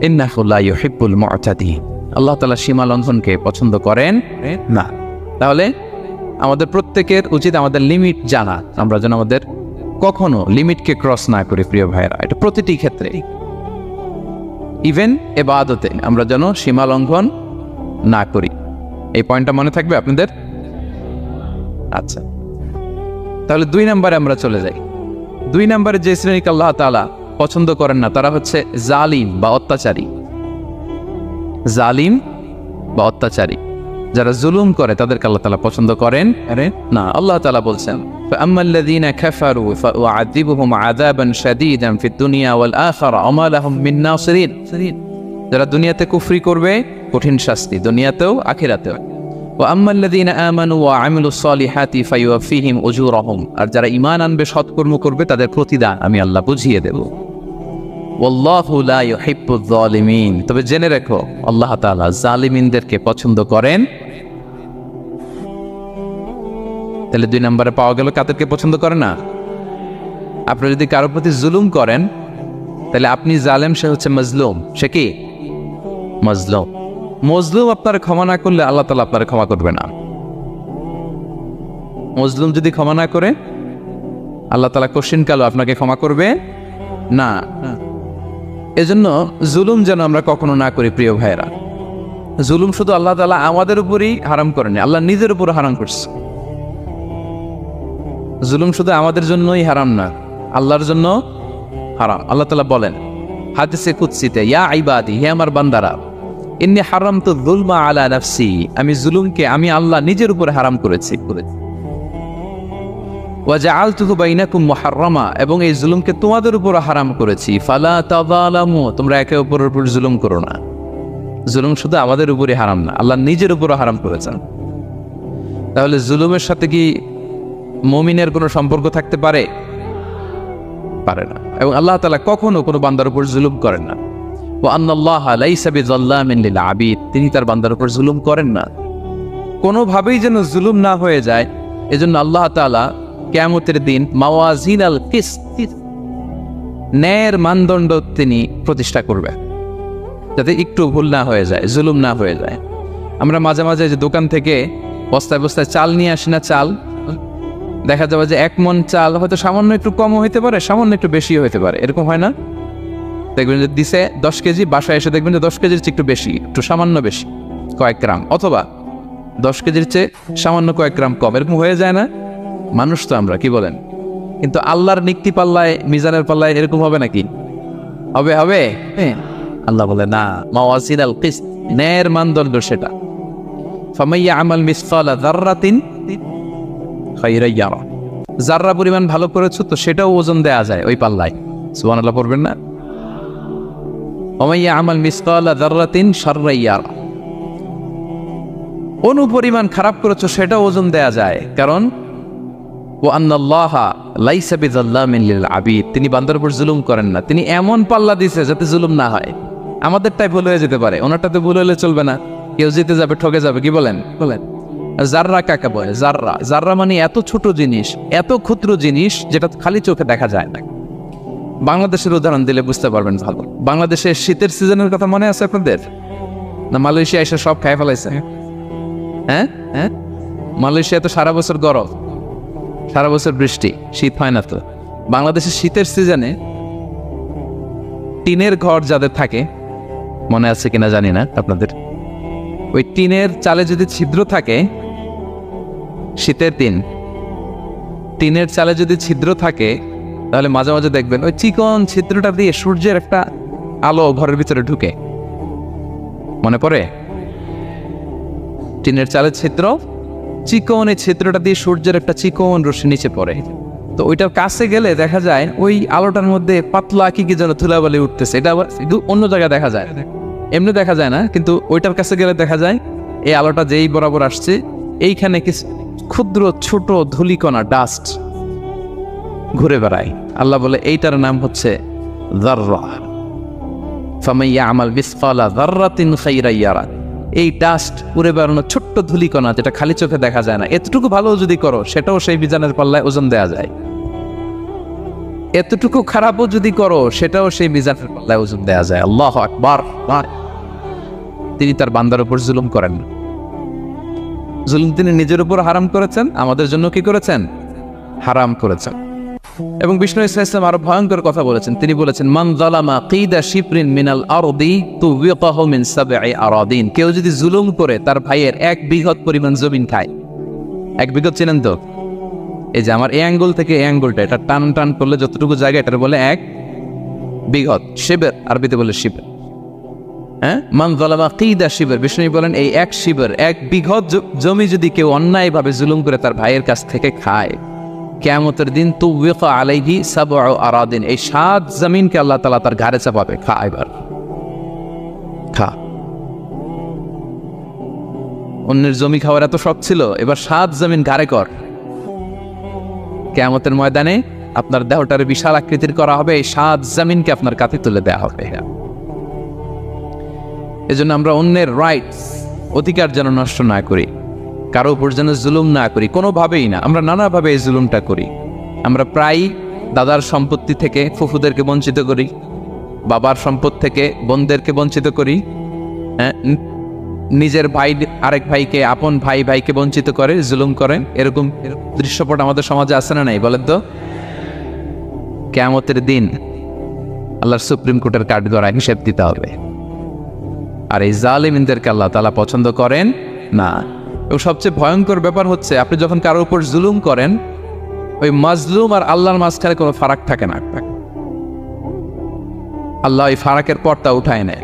Speaker 1: ইন্নাহু লা ইউহিব্বুল মু'তাদিন, আল্লাহ তাআলা সীমা লঙ্ঘনকে পছন্দ করেন না। তাহলে আমাদের প্রত্যেকের উচিত আমাদের লিমিট জানা, আমরা যেন আমাদের কখনো লিমিটকে ক্রস না করি প্রিয় ভাইরা। এটা প্রতিটি ক্ষেত্রে, ইভেন ইবাদতে আমরা যেন সীমা লঙ্ঘন না করি। এই পয়েন্টটা মনে থাকবে আপনাদের? আচ্ছা, তাহলে 2 নম্বরে আমরা চলে যাই। 2 নম্বরে যে শ্রেণীকে আল্লাহ তাআলা পছন্দ করেন না তারা হচ্ছে জালিম বা অত্যাচারী। জালিম বা অত্যাচারী, যারা জুলুম করে তাদেরকে আল্লাহ তাআলা পছন্দ করেন না। আল্লাহ তাআলা বলছেন ফাআম্মাল্লাযীনা কাফারু ফাউআযিবুহুম আযাবান শাদীদান ফিদ দুনিয়া ওয়াল আখিরা ওয়া মা লাহুম মিন নাসিরিন। যারা দুনিয়াতে কুফরি করবে কঠিন শাস্তি দুনিয়াতেও আখিরাতেও। ওয়া আম্মাল্লাযীনা আমানু ওয়া আমিলুস সালিহাতি ফায়ুওয়াফিহিম উজুরাহুম, আর যারা ঈমান আনবে সৎকর্ম করবে তাদের প্রতিদান আমি আল্লাহ বুঝিয়ে দেব। ওয়াল্লাহু লা ইউহিব্বুয যালিমিন, তবে জেনে রেখো আল্লাহ তাআলা জালিমিনদেরকে পছন্দ করেন। তাহলে 2 নম্বরে পাওয়া গেল কাদেরকে পছন্দ করে না? আপনি যদি কারোর প্রতি জুলুম করেন তাহলে আপনি জালেম, সে হচ্ছে মাজলুম। সে কি? মাজলুম। মজলুম আপনার ক্ষমা না করলে আল্লাহ তাআলা আপনার ক্ষমা করবে না। মজলুম যদি ক্ষমা না করে আল্লাহ তাআলা কোশ্চিন কালো আপনাকে ক্ষমা করবে না। এজন্য জুলুম যেন আমরা কখনো না করি প্রিয় ভাইয়েরা। জুলুম শুধু আল্লাহ তাআলা আমাদের উপরই হারাম করেনি, আল্লাহ নিজের উপর হারাম করছে। জুলুম শুধু আমাদের জন্যই হারাম না, আল্লাহর জন্য হারাম। আল্লাহ তাআলা বলেন হাদিসে কুদসিতে, ইয়া ইবাদি, হে আমার বান্দারা, ইন্নী হারামতু যুলমা আলা নাফসি, আমি জুলুমকে আমি আল্লাহ নিজের উপরে হারাম করেছি। ওয়া জাআলতুহু বাইনাকুম মুহাররামা, এবং এই জুলুমকে তোমাদের উপর হারাম করেছি। ফালা তাযালামু, তোমরা একে অপরের উপর জুলুম করো না। জুলুম শুধু আমাদের উপরই হারাম না, আল্লাহ নিজের উপরও হারাম করেছেন। তাহলে জুলুমের সাথে কি মুমিনের কোনো সম্পর্ক থাকতে পারে? পারে না। এবং আল্লাহ তাআলা কখনো কোনো বান্দার উপর জুলুম করেন না। ওয়া আন্নাল্লাহা লাইসা বিযাল্লামিন লিল আবিদ, তিনি তার বান্দার উপর জুলুম করেন না। কোনোভাবেই যেন জুলুম না হয়ে যায়, এজন্য আল্লাহ তাআলা কিয়ামতের দিন মাওয়াজিনাল কিসত, ন্যায়ের মানদণ্ড তিনি প্রতিষ্ঠা করবেন, যাতে একটু ভুল না হয়ে যায়, জুলুম না হয়ে যায়। আমরা মাঝে মাঝে যে দোকান থেকে বস্তায় বস্তায় চাল নিয়ে আসি না, চাল দেখা যাবে যে 1 মণ চাল হয়তো সামান্য একটু কমও হইতে পারে, সামান্য একটু বেশিও হইতে পারে। এরকম হয় না? দেখবেন যে দিছে 10 কেজি, বাসায় এসে দেখবেন যে 10 কেজির চেয়ে একটু বেশি, একটু সামান্য বেশি কয়েক গ্রাম, অথবা 10 কেজির চেয়ে সামান্য কয়েক গ্রাম কম। এরকম হয়ে যায় না? মানুষ তো আমরা, কি বলেন? কিন্তু আল্লাহর নিক্তি পাল্লায়, মিজানের পাল্লায় এরকম হবে নাকি? হবে? হবে? আল্লাহ বলে না, মাওয়াজিনাল কিসত, ন্যায়ের মানদণ্ড সেটা। ফামাইয়া আমাল মিসকালা যাররাতিন খায়রান ইয়ারা, যাররা পরিমাণ ভালো করেছো তো সেটাও ওজন দেয়া যায় ওই পাল্লায়। সুবহানাল্লাহ পড়বেন না? ওমাইয়া আমাল মিসকালা যাররাতিন শাররান ইয়ারা, অনুপরিমাণ খারাপ করেছো সেটাও ওজন দেয়া যায়। কারণ ওয়া আন্নাল্লাহা লাইসা বিযাল্লামিন লিল আবিদ, তিনি বান্দার উপর জুলুম করেন না। তিনি এমন পাল্লা দিয়েছে যাতে জুলুম না হয়। আমাদেরটাই ভুল হয়ে যেতে পারে, ওনারটাতে ভুল হলে চলবে না। কেউ জিতে যাবে, ঠকে যাবে, কি বলেন? বলেন। জাররা কাকে বলে? জাররা, জাররা মানে এত ছোট জিনিস, এত ক্ষুদ্র জিনিস যেটা খালি চোখে দেখা যায় না। বাংলাদেশের উদাহরণ দিলে বুঝতে পারবেন ভালো। বাংলাদেশের শীতের সিজনের কথা মনে আছে আপনাদের? না মালয়েশিয়া এসে সব খাই ফেলাইছে? হ্যাঁ হ্যাঁ, মালয়েশিয়া তো সারা বছর গরম, সারা বছর বৃষ্টি, শীত হয় না। তো বাংলাদেশের শীতের সিজনে টিনের ঘর যাদের থাকে, মনে আছে কিনা জানি না আপনাদের, ওই টিনের চালে যদি ছিদ্র থাকে, শীতের দিন টিনের চালে যদি ছিদ্র থাকে, তাহলে মাঝে মাঝে দেখবেন ওই চিকন ছিদ্রটা দিয়ে সূর্যের একটা আলো ঘরের ভিতরে ঢুকে। মনে পড়ে? টিনের চালের ছিদ্র, চিকন এই ছিদ্রটা দিয়ে সূর্যের একটা চিকন রশ্মি নিচে পড়ে। তো ওইটার কাছে গেলে দেখা যায় ওই আলোটার মধ্যে পাতলা কি যেন ধুলাবালি উঠতেছে। এটা আবার অন্য জায়গায় দেখা যায়, এমনি দেখা যায় না, কিন্তু ওইটার কাছে গেলে দেখা যায় এই আলোটা যেই বরাবর আসছে, এইখানে কিছু ক্ষুদ্র ছোট ধূলিকণা, ডাস্ট ঘুরে বেড়ায়। আল্লাহ বলে এইটার নাম হচ্ছে যাররা। ফামান ইয়ামাল মিসকালা যাররাতিন খাইরান ইয়ারা। এই ডাস্ট উড়ে বেড়ানো ছোট্ট ধূলিকণা, যেটা খালি চোখে দেখা যায় না, এতটুকু ভালো যদি করো সেটাও সেই মিজানের পাল্লায় ওজন দেয়া যায়। এতটুকু খারাপও যদি করো সেটাও সেই মিজানের পাল্লায় ওজন দেয়া যায়। আল্লাহু আকবার। তিনি তার বান্দার উপর জুলুম করেন না। জুলুম তিনি নিজের উপর হারাম করেছেন, আমাদের জন্য কি করেছেন? হারাম করেছেন। এবং বিষ্ণু ইসলাম আরো ভয়ঙ্কর কথা বলেছেন। তিনি বলেছেন, মান যালামা কিদা শিবরিন মিনাল আরদি তুবিকাহু মিন সাবঈ আরাদিন। কেউ যদি জুলুম করে তার ভাইয়ের 1 বিঘত পরিমাণ জমিন খায়। 1 বিঘত চেনেন তো? এই যে আমার এই আঙ্গুল থেকে এই আঙ্গুলটা, এটা টান টান করলে যতটুকু জায়গা, এটার বলে 1 বিঘত। শিবের আরবিতে বলে শিবের। হ্যাঁ, মান যালামা কিদা শিবর। বিষ্ণু বলেন এই 1 শিবর, 1 বিঘত জমি যদি কেউ অন্যায়ভাবে জুলুম করে তার ভাইয়ের কাছ থেকে খায়, কিয়ামতের দিন তুবিকা আলাইহি সাবউ আরাদিন, এই 7 জমিনকে আল্লাহ তাআলা তার ঘাড়ে চাপাবে। খা, এবার খা। অন্যের জমি খাওয়ার এত শখ ছিল, এবার 7 জমিন ঘাড়ে কর। কিয়ামতের ময়দানে আপনার দেহটার বিশাল আকৃতির করা হবে, এই 7 জমিনকে আপনার কাঁধে তুলে দেওয়া হবে। এজন্য আমরা অন্যের রাইটস, অধিকার যেন নষ্ট না করি, কারো উপর যেন জুলুম না করি, কোনোভাবেই না। আমরা নানাভাবে এই জুলুমটা করি। আমরা প্রায় দাদার সম্পত্তি থেকে ফুফুদেরকে বঞ্চিত করি, বাবার সম্পদ থেকে বোনদেরকে বঞ্চিত করি, নিজের ভাই আরেক ভাইকে, আপন ভাই ভাইকে বঞ্চিত করে, জুলুম করেন। এরকম দৃশ্যপট আমাদের সমাজে আছে না নাই বলেন তো? কিয়ামতের দিন আল্লাহর সুপ্রিম কোর্টের কাঠগড়ায় হিসেব দিতে হবে। আর এই জালিমদেরকে আল্লাহ তাআলা পছন্দ করেন না। এবং সবচেয়ে ভয়ঙ্কর ব্যাপার হচ্ছে, আপনি যখন কারোর উপর জুলুম করেন, ওই মাজলুম আর আল্লাহর মাঝখানে কোনো ফারাক থাকে না। আল্লাহ ওই ফারাকের পর্দা উঠায় নেয়।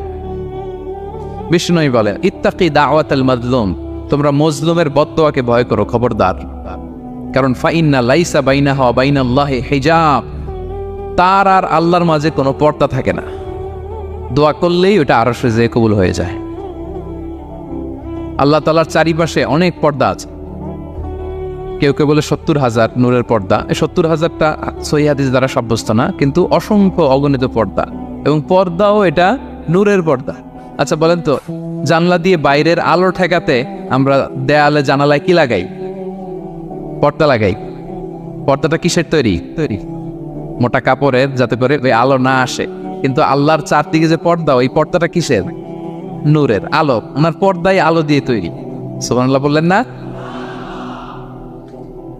Speaker 1: বিষ্ণু বলেন, ইত্তাকি দাওয়াতাল মাজলুম, তোমরা মজলুমের বদদোয়াকে ভয় করো, খবরদার। কারণ ফাইন্না লাইসা বাইনাহা ওয়া বাইনাল্লাহি হিজাব, তার আর আল্লাহর মাঝে কোনো পর্দা থাকে না। দোয়া করলেই ওটা আরশে যেয়ে কবুল হয়ে যায়। আল্লাহ তাআলার চারিপাশে অনেক পর্দা আছে। কেউ কেউ বলে 70,000 নূরের পর্দা। এই 70,000টা সহিহ হাদিস দ্বারা সাব্যস্ত না, কিন্তু অসংখ্য অগণিত পর্দা, এবং পর্দাও এটা নূরের পর্দা। আচ্ছা বলেন তো, জানলা দিয়ে বাইরের আলো ঠেকাতে আমরা দেয়ালে জানালায় কি লাগাই? পর্দা লাগাই। পর্দাটা কিসের তৈরি? মোটা কাপড়ের, যাতে করে ওই আলো না আসে। কিন্তু আল্লাহর চারদিকে যে পর্দা, ওই পর্দাটা কিসের? নূরের আলো। ওনার পর্দায় আলো দিয়ে তৈরি। সুবহানাল্লাহ বললেন না?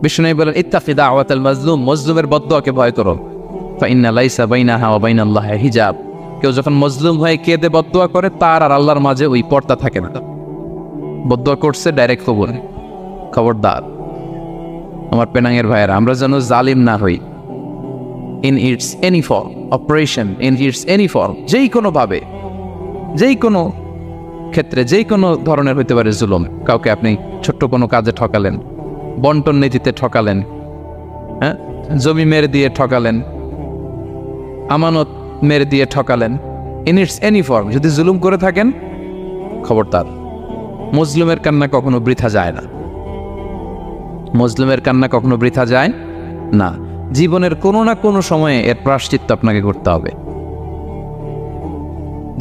Speaker 1: বিষ্ণু বলেন, ইত্তাকি দাওয়াতাল মাজলুম, মজলুমের বদদোয়াকে ভয় করো। ফাইন্না লাইসা বাইনাহা ওয়া বাইনাল্লাহি হিজাব, কেউ যখন মজলুম হয়ে কেঁদে বদদোয়া করে, তার আর আল্লাহর মাঝে ওই পর্দা থাকে না। বদদোয়া করছে, ডাইরেক্ট কবুল। খবরদার আমার পেনাঙের ভাইয়েরা, আমরা যেন জালিম না হই। In it's any form, operation in it's any form, যেই কোনো ভাবে, যেই কোনো ক্ষেত্রে, যেই কোনো ধরনের হইতে পারে জুলুম। কাউকে আপনি ছোট্ট কোনো কাজে ঠকালেন, বন্টন নীতিতে ঠকালেন, হ্যাঁ, জমি মেরে দিয়ে ঠকালেন, আমানত মেরে দিয়ে ঠকালেন, ইন ইটস এনি ফর্ম যদি জুলুম করে থাকেন, খবরদার। মজলুমের কান্না কখনো বৃথা যায় না। মজলুমের কান্না কখনো বৃথা যায় না। জীবনের কোনো না কোনো সময়ে এর প্রায়শ্চিত্ত আপনাকে করতে হবে।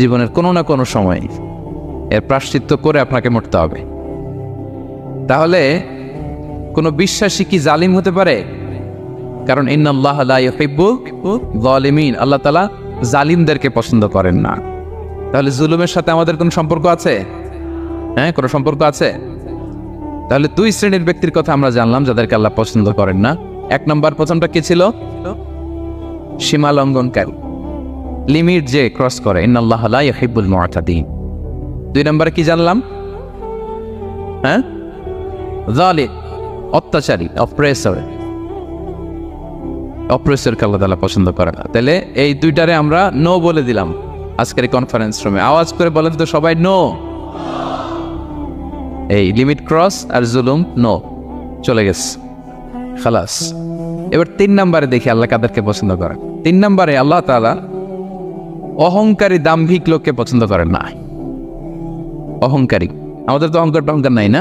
Speaker 1: জীবনের কোনো না কোনো সময়ে এর প্রায়শ্চিত্ত করে আপনাকে মরতে হবে। তাহলে কোনো বিশ্বাসী কি জালিম হতে পারে? কারণ ইন্নাল্লাহা লা ইউহিব্বুল যালিমিন, আল্লাহ তাআলা জালিমদেরকে পছন্দ করেন না। তাহলে জুলুমের সাথে আমাদের কোনো সম্পর্ক আছে? হ্যাঁ, কোনো সম্পর্ক আছে? তাহলে দুই শ্রেণীর ব্যক্তির কথা আমরা জানলাম যাদেরকে আল্লাহ পছন্দ করেন না। এক নম্বর, প্রথমটা কি ছিল? সীমা লঙ্ঘনকারী, লিমিট যে ক্রস করে, ইন্নাল্লাহা লা ইউহিব্বুল মুআতাদিন। দুই নম্বরে কি জানলাম? জালিম, অত্যাচারী, অপ্রেসরকে আল্লাহ তাআলা পছন্দ করে না। তাহলে এই দুইটারে আমরা নো বলে দিলাম আজকের এই কনফারেন্স রুমে। আওয়াজ করে বলেন তো সবাই নো। এই লিমিট ক্রস আর জুলুম নো, চলে গেছে, খালাস। এবার 3 নম্বরে দেখি আল্লাহ কাদেরকে পছন্দ করেন। 3 নম্বরে আল্লাহ তাআলা অহংকারী দাম্ভিক লোককে পছন্দ করেন না। অহংকারী, আমাদের তো অহংকার নাই না?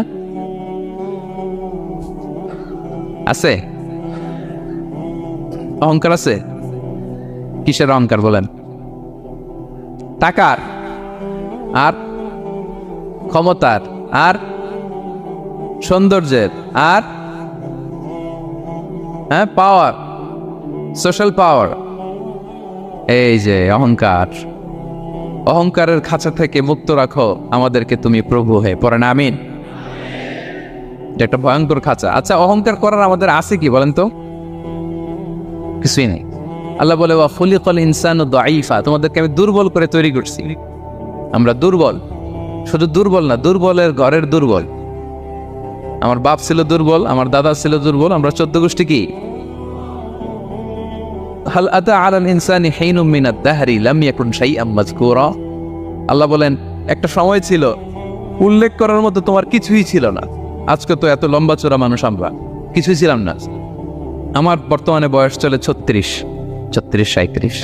Speaker 1: আছে? অহংকার আছে? কিসের অহংকার বলেন? টাকার, আর ক্ষমতার, আর সৌন্দর্যের, আর পাওয়ার, সোশ্যাল পাওয়ার। এই যে অহংকার, অহংকারের খাঁচা থেকে মুক্ত রাখো আমাদেরকে তুমি প্রভু হয়ে। পড়েন আমিন। একটা ভয়ঙ্কর খাঁচা। আচ্ছা, অহংকার করার আমাদের আছে কি বলেন তো? কিছুই নেই। আল্লাহ বলে ওয়া খুলিকাল ইনসানু দাঈফা, তোমাদেরকে আমি দুর্বল করে তৈরি করছি। আমরা দুর্বল, শুধু দুর্বল না, দুর্বলের ঘরের দুর্বল। আমার বাপ ছিল দুর্বল, আমার দাদা ছিল দুর্বল, আমরা 14 গোষ্ঠী কি? হাল আতা আলাল ইনসানি হিনুম মিনাদ দাহরি লাম ইয়াকুন শাইআম মাযকুরা। আল্লাহ বলেন একটা সময় ছিল উল্লেখ করার মতো তোমার কিছুই ছিল না। আজকে তো এত লম্বা চড়া মানুষ, আমরা কিছুই ছিলাম না। আমার বর্তমানে বয়স চলে 36, 37।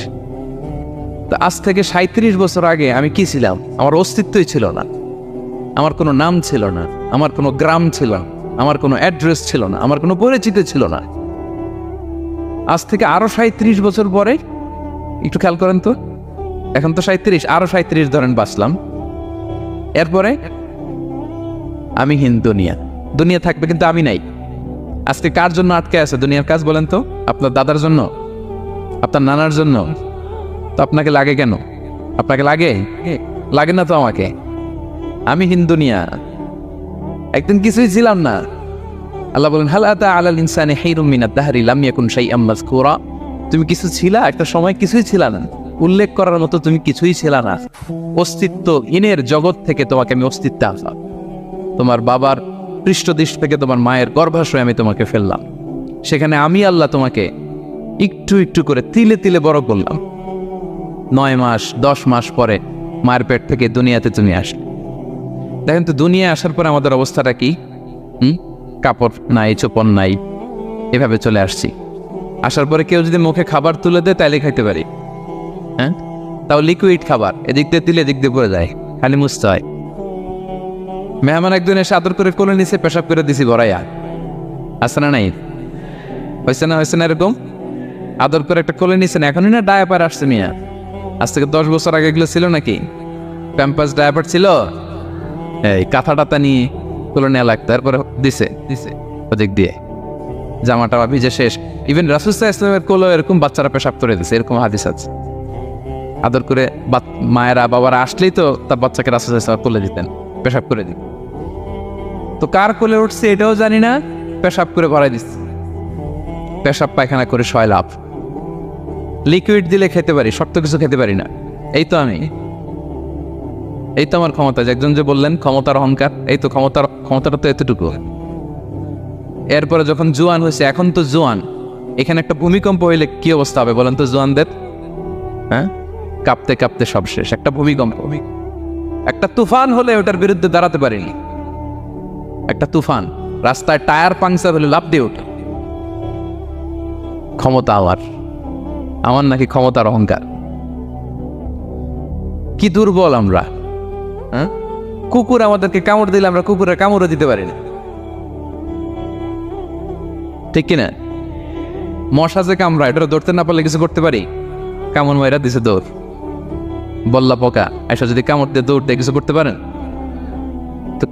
Speaker 1: তো আজ থেকে 37 বছর আগে আমি কি ছিলাম? আমার অস্তিত্বই ছিল না, আমার কোনো নাম ছিল না, আমার কোনো গ্রাম ছিল না, আমার কোনো অ্যাড্রেস ছিল না, আমার কোনো পরিচিতি ছিল না। আজ থেকে আরো 37 বছর পরে একটু খেয়াল করেন তো, এখন তো 37, আরো 37 ধরেন বাঁচলাম। এরপরে আমি দুনিয়া থাকবে, কিন্তু আমি নাই। আজকে কার জন্য আটকে আছে দুনিয়ার কাজ বলেন তো? আপনার দাদার জন্য, আপনার নানার জন্য। তো আপনাকে লাগে কেন? আপনাকে লাগে না তো আমাকে। আমি দুনিয়া, একদিন কিছুই ছিলাম না। আল্লাহ বলেন হাল আতা আলাল ইনসানি হিনুম মিনাদ দাহরি লাম ইয়াকুন শাইআম মাযকুরা। তুমি কিছু ছিলা, একটা সময় কিছুই ছিল না, উল্লেখ করার মতো তুমি কিছুই ছিল না। অস্তিত্বহীনের জগৎ থেকে তোমাকে আমি অস্তিত্বে আনলাম। তোমার বাবার পৃষ্ঠদেশ থেকে, তোমার মায়ের গর্ভাশয়ে আমি তোমাকে ফেললাম। সেখানে আমি আল্লাহ তোমাকে একটু একটু করে তিলে তিলে বড় করলাম। 9 মাস 10 মাস পরে মায়ের পেট থেকে দুনিয়াতে তুমি আসলে। দেখেন তো দুনিয়ায় আসার পরে আমাদের অবস্থাটা কি? কাপড় নাই, চোপড় নাই, এভাবে চলে আসছি। আসার পরে কেউ যদি মুখে খাবার তুলে দেয় তাইলে খাইতে পারি, তাও লিকুইড খাবার, এদিক দিয়ে দিলে এদিক দিয়ে পড়ে যায়, খালি মুছতে হয়। মেহমান একদিন এসে আদর করে কোলে নিচে পেশাব করে দিছি ভরাইয়া, আছে না নাই? হয়েছে না এরকম? আদর করে একটা কোলে নিচে না, এখনই না ডায়াপার আসছে মিয়া। আজ থেকে 10 বছর আগে এগুলো ছিল নাকি? প্যাম্পাস ডায়াপার ছিল, এই কাঁথা টাতা নিয়ে কোলে নেওয়া লাগতো। তারপরে দিছে ওদিক দিয়ে জামাটা ভিজে শেষ। ইভেন রাসূল সাল্লাল্লাহু আলাইহি ওয়াসাল্লামের কোলে এরকম বাচ্চারা পেশাব করে দিছে, এরকম হাদিস আছে। আদর করে মায়েরা বাবারা আসলেই তো তার বাচ্চাকে রাসূল সাল্লাল্লাহু আলাইহি ওয়াসাল্লাম কোলে দিতেন, পেশাব করে দিতেন। তো কার কোলে উঠছে এটাও জানি না, পেশাব করে ভরাই দিচ্ছে। পেশাব পায়খানা করে সয় লাভ। লিকুইড দিলে খেতে পারি, শক্ত কিছু খেতে পারি না। এই তো আমার ক্ষমতা। একজন যে বললেন ক্ষমতার অহংকার, এই তো ক্ষমতাটা তো এতটুকু। এরপরে যখন জোয়ান হয়েছে, এখন তো জোয়ান, এখানে একটা ভূমিকম্প হইলে কি অবস্থা হবে বলেন তো জোয়ানদের? কাঁপতে কাঁপতে সব শেষ। একটা ভূমিকম্প, একটা তুফান হলে ওটার বিরুদ্ধে দাঁড়াতে পারিনি। একটা তুফান, রাস্তায় টায়ার পাংচার হলে লাফ দিয়ে ওঠে। ক্ষমতা আমার নাকি ক্ষমতার অহংকার। কি দুর্বল আমরা! কুকুর আমাদেরকে কামড় দিলে আমরা কুকুরের কামড়ও দিতে পারি না, ঠিক কিনা? মশা যে কামড়া, এটা ধরতে না পারলে কিছু করতে পারি? কামড় মাইরা দিছে দৌড়। বল্লা পোকা এসে যদি কামড় দিয়ে দৌড় দিয়ে কিছু করতে পারেন? তো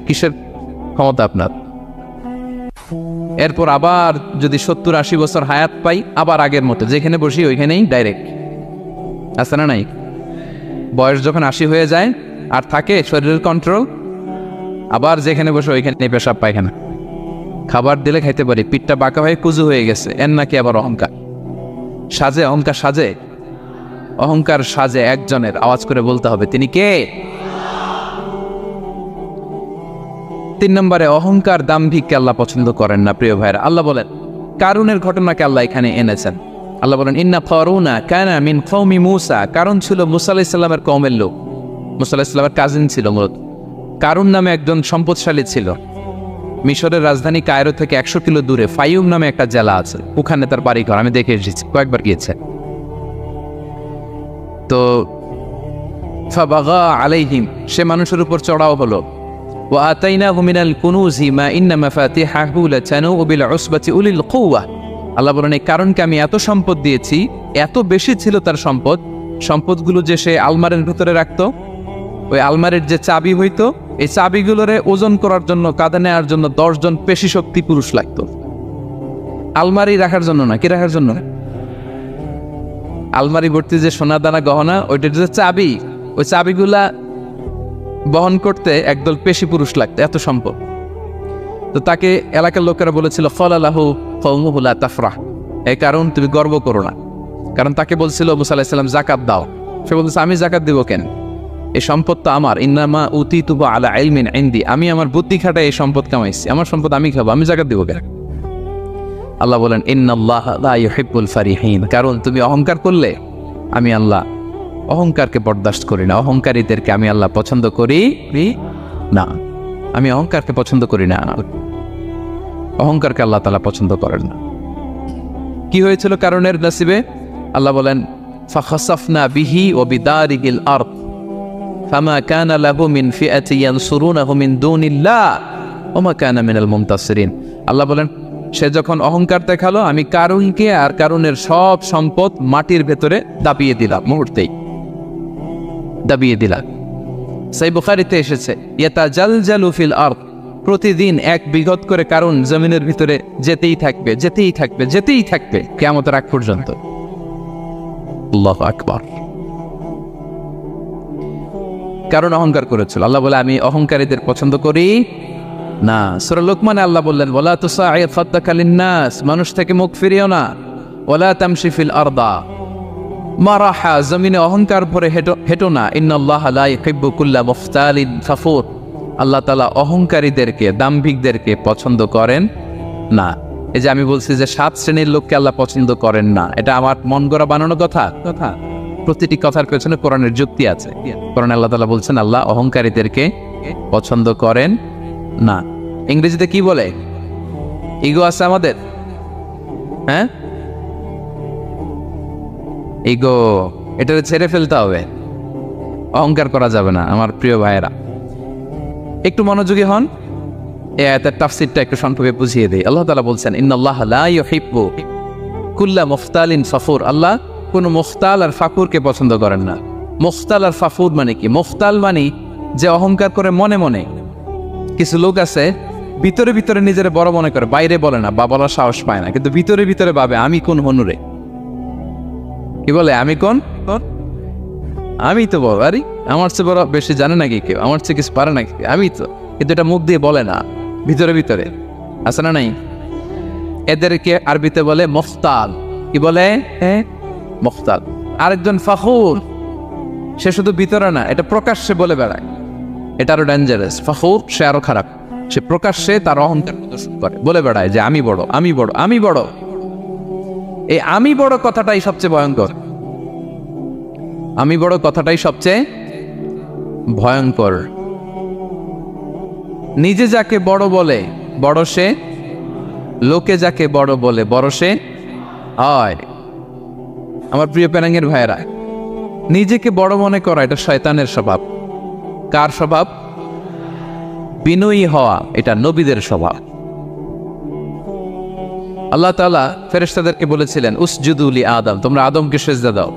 Speaker 1: কিসের ক্ষমতা আপনার? এরপর আবার যদি 70-80 বছর হায়াত পাই, আবার আগের মতো যেখানে বসি ওইখানেই ডাইরেক্ট, আছে না নাই? বয়স যখন 80 হয়ে যায় আর থাকে শরীরের কন্ট্রোল, আবার যেখানে বসে ওইখানে পেশাব পায়খানা। খাবার দিলে খাইতে পারি, পিঠটা বাঁকা হয়ে কুজু হয়ে গেছে, এর নাকি আবার অহংকার। সাজে অহংকার, সাজে অহংকার সাজে একজনের, আওয়াজ করে বলতে হবে তিনি কে। 3 নম্বরে অহংকার দাম্ভিককে আল্লাহ পছন্দ করেন না। প্রিয় ভাইরা, আল্লাহ বলেন কারুনের ঘটনাকে আল্লাহ এখানে এনেছেন। আল্লাহ বলেন ইন্না কারুনা কানা মিন কওমি মূসা, কারুন ছিল মুসা আলাইহিস সালামের কওমের লোক। মুসা আলাইহিস সালামের কাজিন ছিল মূলত। কারুন নামে একজন সম্পদশালী ছিল। মিশরের রাজধানী কায়রো থেকে 100 কিলো দূরে ফাইয়ুম নামে একটা জেলা আছে, ওখানে তার বাড়ি ঘর। আমি দেখে এসেছি, কয়েকবার গিয়েছে। তো ফাবাগা আলাইহিম, সে মানুষের উপর চড়াও হলো। ওয়া আতাইনাহু মিনাল কুনুজি মা ইন্না মাফাতিহাহু লাতানু বিল উসবাতি উলিল কুওয়া। আল্লাহ বলেন এই কারণকে আমি এত সম্পদ দিয়েছি, এত বেশি ছিল তার সম্পদ, সম্পদগুলো যে সে আলমারির ভিতরে রাখতো, ওই আলমারির যে চাবি হইতো, এই চাবিগুলোরে ওজন করার জন্য, কাঁধে নেওয়ার জন্য 10 জন পেশি শক্তি পুরুষ লাগতো। আলমারি রাখার জন্য না, কি রাখার জন্য? আলমারি ভর্তি যে সোনা দানা গহনা, ওইটার যে চাবি, ওই চাবিগুলা বহন করতে একদল পেশি পুরুষ লাগতো, এত সম্পদ। তো তাকে এলাকার লোকেরা বলেছিল ফলালাহু কওমুহু লা তাফরাহ, এই কারণ তুমি গর্ব করো না। কারণ তাকে বলছিল মুসা আলাইহিস সালাম জাকাত দাও, সে বলছে আমি জাকাত দেব কেন, এই সম্পদ তো আমার। ইন্নামা উতিতুহু আলা ইলমিন ইনদি, আমি আমার বুদ্ধি খাটায় এই সম্পদ কামাইছি, আমার সম্পদ আমি খাবো, আমি জাকাত দেব কেন? আল্লাহ বলেন ইন্নাল্লাহা লা ইউহিব্বুল ফারিহিন, কারণ তুমি অহংকার করলে আমি আল্লাহ অহংকারকে বরদাস্ত করি না, অহংকারীদেরকে আমি আল্লাহ পছন্দ করি না। আমি অহংকারকে পছন্দ করি না, অহংকারকে আল্লাহ তাআলা পছন্দ করেন না। কি হয়েছিল কারণের নসিবে? আল্লাহ বলেন ফাখাসাফনা বিহি ওয়া বিদারিহিল আরদ ফামা কানা লাহু মিন ফিআতি ইয়ানসুরুনাহু মিন দুনিল্লাহ ওয়া মা কানা মিনাল মুনতাসিরিন। আল্লাহ বলেন সে যখন অহংকার দেখালো, আমি কারুনকে আর কারুনের সব সম্পদ মাটির ভেতরে দাবিয়ে দিলাম, মুহূর্তেই দাবিয়ে দিলাম। সহিহ বুখারীতে এসেছে ইয়াতাজালজালু ফিল আরদ, প্রতিদিন 1 বিঘত করে কারুন জমিনের ভিতরে যেতেই থাকবে, যেতেই থাকবে, যেতেই থাকবে কিয়ামতের আগ পর্যন্ত। আল্লাহু আকবার। কারণ অহংকার করেছিল। আল্লাহ বলে আমি অহংকারীদের পছন্দ করি না। সূরা লোকমানে আল্লাহ বললেন ওয়ালা তুসাইর খাদ্দাকা লিন্নাস, মানুষ থেকে মুখ ফিরিও না। ওয়ালা তামশি ফিল আরদা মারাহা, জমিনে অহংকার ভরে হেঁটো না। ইন্নাল্লাহা লা ইউহিব্বু কুল্লা মুখতালিন ফাখুর, আল্লাহ তাআলা অহংকারীদেরকে, দাম্ভিকদেরকে পছন্দ করেন না। এই যে আমি বলছি যে 7 শ্রেণীর লোককে আল্লাহ পছন্দ করেন না, এটা আমার মন গড়া বানানো কথা। প্রতিটি কথার পেছনে কোরআনের যুক্তি আছে। কোরআনে আল্লাহ তাআলা বলছেন আল্লাহ অহংকারীদেরকে পছন্দ করেন না। ইংরেজিতে কি বলে? ইগো আছে আমাদের, হ্যাঁ, ইগো, এটা ছেড়ে ফেলতে হবে, অহংকার করা যাবে না। আমার প্রিয় ভাইয়েরা, একটু মনোযোগী হন, এই আয়াতের তাফসীরটা একটু সংক্ষেপে বুঝিয়ে দেই। আল্লাহ তাআলা বলছেন ইন্নাল্লাহা লা ইউহিব্বু কুল্লা মুখতালিন ফাখুর, আল্লাহ কোন মুখতাল আর ফাকুরকে পছন্দ করেন না। মুখতাল আর ফাকুর মানে কি? মুখতাল মানে যে অহংকার করে মনে মনে। কিছু লোক আছে ভিতরে ভিতরে নিজের বড় মনে করে, বাইরে বলে না বা বলার সাহস পায় না, কিন্তু ভিতরে ভিতরে ভাবে আমি কোন হনুরে, কি বলে আমি কোন, আমি তো বড়, আরে আমার চেয়ে বড় বেশি জানে নাকি কেউ, আমার চেয়ে কিছু পারে নাকি, আমি তো, কিন্তু এটা মুখ দিয়ে বলে না, ভিতরে ভিতরে আছে না নাই? এদেরকে আরবিতে বলে মুখতাল। কি বলে? মুখতাল। আরেকজন ফাখুর, সে শুধু ভিতরে না, এটা প্রকাশ্যে বলে বেড়ায়, এটা আরো ডেঞ্জারাস। ফাখুর সে আরো খারাপ, সে প্রকাশ্যে তার অহংকার প্রদর্শন করে, বলে বেড়ায় যে আমি বড়, আমি বড়, আমি বড়। এই আমি বড় কথাটাই সবচেয়ে ভয়ঙ্কর। আমি বড় কথাটাই সবচেয়ে ভয়ঙ্কর। নিজে যাকে বড় বলে বড় সে, লোকে যাকে বড় বলে বড় সে হয়। আমার প্রিয় প্যারাঙ্গের ভাইয়েরা, নিজেকে বড় মনে করা এটা শয়তানের স্বভাব। কার স্বভাব? বিনয়ী হওয়া এটা নবীদের স্বভাব। আল্লাহ তাআলা ফেরেশতাদেরকে বলেছিলেন উসজুদু লি আদম, তোমরা আদমকে সিজদা দাও।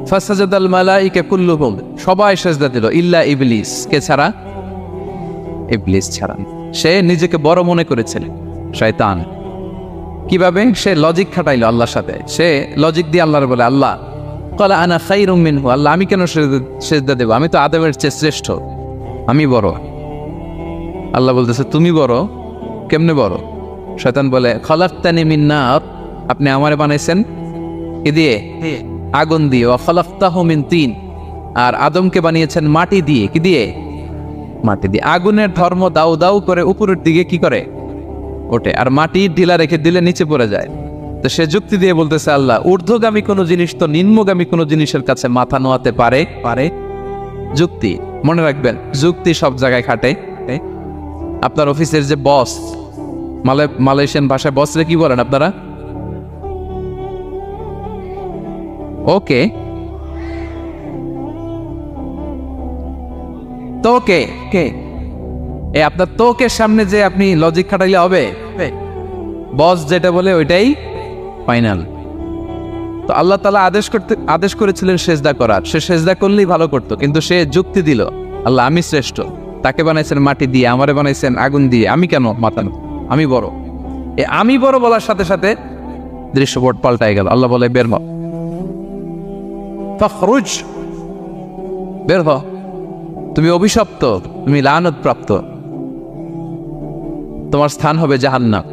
Speaker 1: ফাসাজাদাল মালাইকা কুল্লুহুম, সবাই সিজদা দিল, ইল্লা ইবলিস, কে ছাড়া? ইবলিস ছাড়া। সে নিজেকে বড় মনে করেছিল, শয়তান। কিভাবে? সে লজিক খাটাইলো আল্লাহর সাথে। সে লজিক দিয়ে আল্লাহর বলে আল্লাহ ক্বালা আনা খায়রুম মিনহু, আল্লাহ আমি কেন সিজদা দেব, আমি তো আদমের চেয়ে শ্রেষ্ঠ, আমি বড়। আল্লাহ বলতেছে তুমি বড়। কেমনে বড়? শয়তান বলে খলাকতানি মিন নার, আপনি আমারে বানাইছেন কি দিয়ে? আগুন দিয়ে। ওয়া খলাকতাহু মিন তিন, আর আদমকে বানিয়েছেন মাটি দিয়ে। কি দিয়ে? মাটি দিয়ে। আগুনের ধর্ম দাউ দাউ করে উপরের দিকে কি করে? ওঠে। আর মাটি ঢিলা রেখে দিলে নিচে পড়ে যায়। তো সে যুক্তি দিয়ে বলতেছে আল্লাহ ঊর্ধ্বগামী কোনো জিনিস তো নিম্নগামী কোনো জিনিসের কাছে মাথা নোয়াতে পারে? যুক্তি মনে রাখবেন, যুক্তি সব জায়গায় খাটে। আপনার অফিসের যে বস, মালয়েশিয়ান ভাষায় বসরে কি বলেন আপনারা? ওকে, তোকে কে? আপনার তোকের সামনে যে আপনি লজিক খাটাইলে হবে? বস যেটা বলে ওইটাই ফাইনাল। তো আল্লাহ তাআলা আদেশ করেছিলেন সেজদা করার। সে সেজদা করলেই ভালো করতো, কিন্তু সে যুক্তি দিল আল্লাহ আমি শ্রেষ্ঠ, তাকে বানাইছেন মাটি দিয়ে, আমারে বানাইছেন আগুন দিয়ে, আমি কেন মাথা? আমি বড়। আমি বড় বলার সাথে সাথে দৃশ্যপট পাল্টাই গেল। আল্লাহ বলে বের হ, ফখরুজ, বের হ, তুমি অভিশপ্ত, তুমি লানত প্রাপ্ত, তোমার স্থান হবে জাহান্নাম।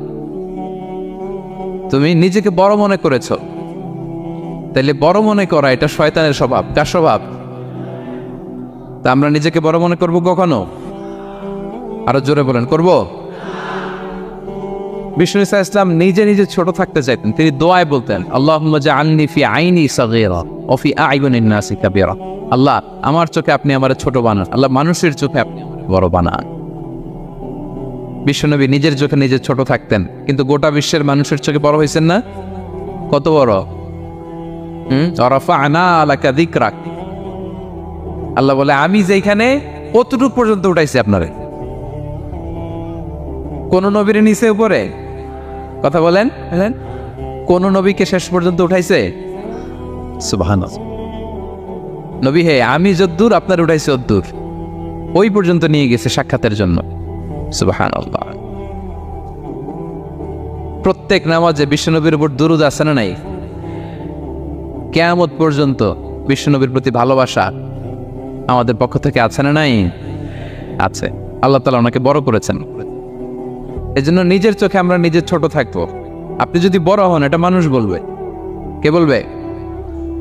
Speaker 1: তুমি নিজেকে বড় মনে করেছো, তাইলে বড় মনে করা এটা শয়তানের স্বভাব। কার স্বভাব? তা আমরা নিজেকে বড় মনে করব কখনো? আরো জোরে বলেন, করব? বিষ্ণু ইসা ইসলাম নিজে নিজে ছোট থাকতে চাইতেন। তিনি দোয়ায় বলতেন আল্লাহুম্মা জাআলনি ফি আইনি সাগীরা ওয়া ফি আ'য়ুনিন নাসি কাবীরা। আল্লাহ আমার চোখে আপনি আমারে ছোট বানান, আল্লাহ মানুষের চোখে আপনি আমারে বড় বানান। বিশ্বনবী নিজের চোখে নিজে ছোট থাকতেন, কিন্তু গোটা বিশ্বের মানুষের চোখে বড় হয়েছেন না? কত বড়! রাফা'না লাকা যিকরাক, আল্লাহ বলে আমি যেখানে কতটুকু পর্যন্ত উঠাইছি আপনারে। কোন নবীর নিচে উপরে? কথা বলেন, কোন নবীকে শেষ পর্যন্ত উঠাইছে? সুবহানাল্লাহ। নবী হে আমি যদ্দূর আপনার উঠাইছে অদ্দূর, ওই পর্যন্ত নিয়ে গেছে সাক্ষাতের জন্য। সুবহানাল্লাহ। প্রত্যেক নামাজে বিশ্বনবীর উপর দুরূদ আছে না নাই? কিয়ামত পর্যন্ত বিশ্বনবীর প্রতি ভালোবাসা আমাদের পক্ষ থেকে আছে না নাই? আছে। আল্লাহ তাআলা ওনাকে বড় করেছেন। এজন্য নিজের চোখে আমরা নিজের ছোট থাকবো। আপনি যদি বড় হন এটা মানুষ বলবে। কে বলবে?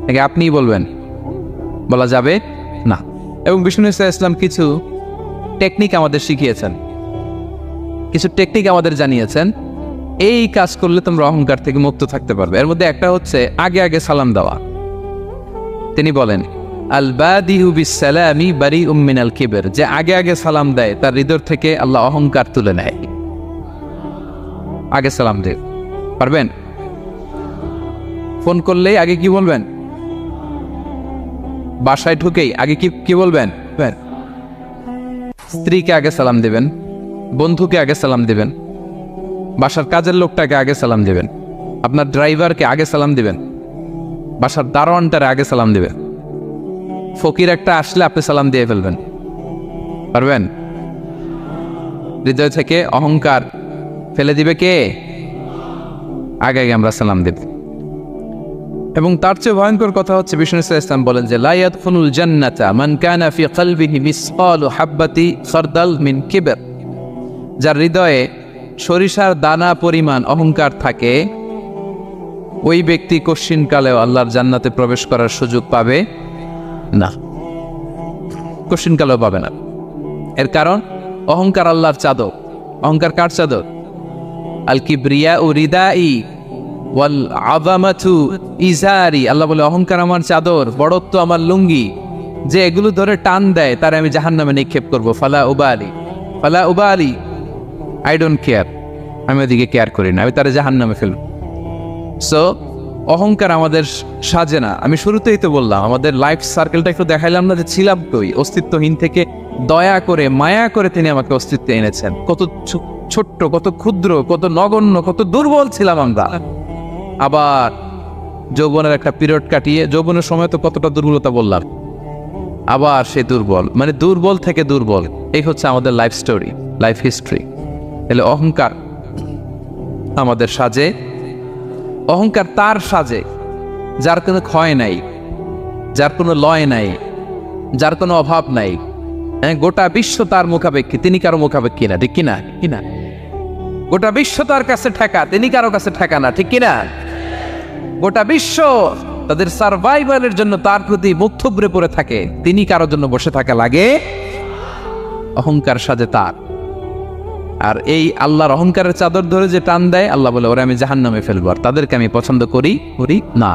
Speaker 1: নাকি আপনিই বলবেন? বলা যাবে না। এবং বিষ্ণু ইসলাম কিছু টেকনিক আমাদের শিখিয়েছেন, কিছু টেকনিক আমাদের জানিয়েছেন। এই কাজ করলে তোমরা অহংকার থেকে মুক্ত থাকতে পারবে। এর মধ্যে একটা হচ্ছে আগে আগে সালাম দেওয়া। তিনি বলেন আল বাদিহু বিসসালামি বারিউম মিনাল কিবর, যে আগে আগে সালাম দেয় তার হৃদয় থেকে আল্লাহ অহংকার তুলে নেয়। আগে সালাম দে পারবেন? ফোন করলেই আগে কি বলবেন? বাসায় ঢুকেই আগে কি বলবেন? স্ত্রীকে আগে সালাম দিবেন, বন্ধুকে আগে সালাম দিবেন, বাসার কাজের লোকটাকে আগে সালাম দিবেন, আপনার ড্রাইভারকে আগে সালাম দিবেন, বাসার দারোয়ানটারে আগে সালাম দিবেন। ফকির একটা আসলে আপনি সালাম দিয়ে ফেলবেন। পারবেন? হৃদয় থেকে অহংকার ফেলে দিবে কে? আগে আগে আমরা সালাম দেব। এবং তার চেয়ে ভয়ঙ্কর কথা হচ্ছে বিষ্ণু ইসলাম বলেন যে লা ইয়াদখুলুল জান্নাতা মান কানা ফি কলবিহি মিসকালু হাববাতি খারদাল মিন কিবর, যার হৃদয়ে সরিষার দানা পরিমাণ অহংকার থাকে ওই ব্যক্তি কশিনকালেও আল্লাহর জান্নাতে প্রবেশ করার সুযোগ পাবে না। কশিনকালেও পাবে না। এর কারণ অহংকার আল্লাহর চাদর। অহংকার কার চাদর? আল কিবরিয়া ও রিদাই ওয়াল আযামাতু ইজারি। আল্লাহ বলে অহংকার আমার চাদর, বড়ত্ব আমার লুঙ্গি। যে এগুলো ধরে টান দেয় তারে আমি জাহান্নামে নিক্ষেপ করব। ফালা উবালি, আই ডোন্ট কেয়ার, আমি ওদিকে কেয়ার করি না, আমি তারে জাহান্নামে ফেলব। সো অহংকার আমাদের সাজে না। আমি শুরুতেই তো বললাম আমাদের লাইফ সার্কেলটা একটু দেখাইলাম না যে ছিলাম কই? অস্তিত্বহীন থেকে দয়া করে মায়া করে তিনি আমাকে অস্তিত্বে এনেছেন। কত ছোট্ট, কত ক্ষুদ্র, কত নগণ্য, কত দুর্বল ছিলাম আমরা। আবার যৌবনের একটা পিরিয়ড কাটিয়ে, যৌবনের সময় তো কতটা দুর্বলতা বললাম, আবার সে দুর্বল, মানে দুর্বল থেকে দুর্বল। এই হচ্ছে আমাদের লাইফ স্টোরি, লাইফ হিস্ট্রি। তাহলে অহংকার আমাদের সাজে। অহংকার তার সাজে যার কোনো ক্ষয় নাই, যার কোনো লয় নাই, যার কোনো অভাব নাই, হ্যাঁ, গোটা বিশ্ব তার মুখাপেক্ষী, তিনি কারো মুখাপেক্ষী না, ঠিক কিনা? কিনা গোটা বিশ্ব তার কাছে ঠেকা, তিনি কারো কাছে ঠেকা না, ঠিক কিনা? গোটা বিশ্ব তাদের সার্ভাইভালের জন্য তার প্রতি মুখ থুবড়ে পড়ে থাকে, তিনি কারোর জন্য বসে থাকা লাগে? অহংকার সাজে তার। আর এই আল্লাহর অহংকারের চাদর ধরে যে টান দেয়, আল্লাহ বলে ওরা আমি জাহান্নামে ফেলবো, আর তাদেরকে আমি পছন্দ করি না।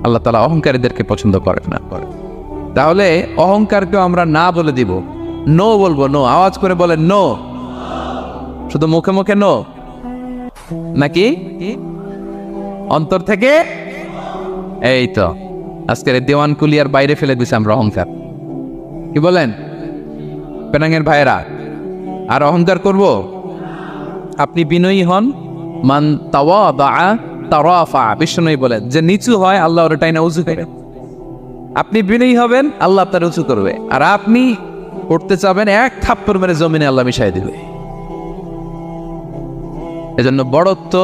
Speaker 1: আল্লাহ তাআলা অহংকারীদেরকে পছন্দ করে না। তাহলে অহংকারকেও আমরা না বলে দিব, নো বলবো, নো। আওয়াজ করে বলেন নো। শুধু মুখে মুখে নো নাকি অন্তর থেকে? এই তো আজকের দেওয়ান কুলিয়ার বাইরে ফেলে দিছে আমরা অহংকার। কি বলেন পেনাঙ্গের ভাইয়েরা? আর অহংকার করব? আপনি বিনয়ী হন, মান তাওয়াদা তারাফা, বিষ্ণু বলেন যে নিচু হয় আল্লাহ ওর টাইনা উঁচু করে। আপনি বিনয়ী হবেন, আল্লাহ তার উঁচু করবে। আর আপনি করতে চাবেন, এক থাপ্পড় মেরে জমিনে আল্লাহ মিশাই দিবে। এজন্য বড়ত্ব,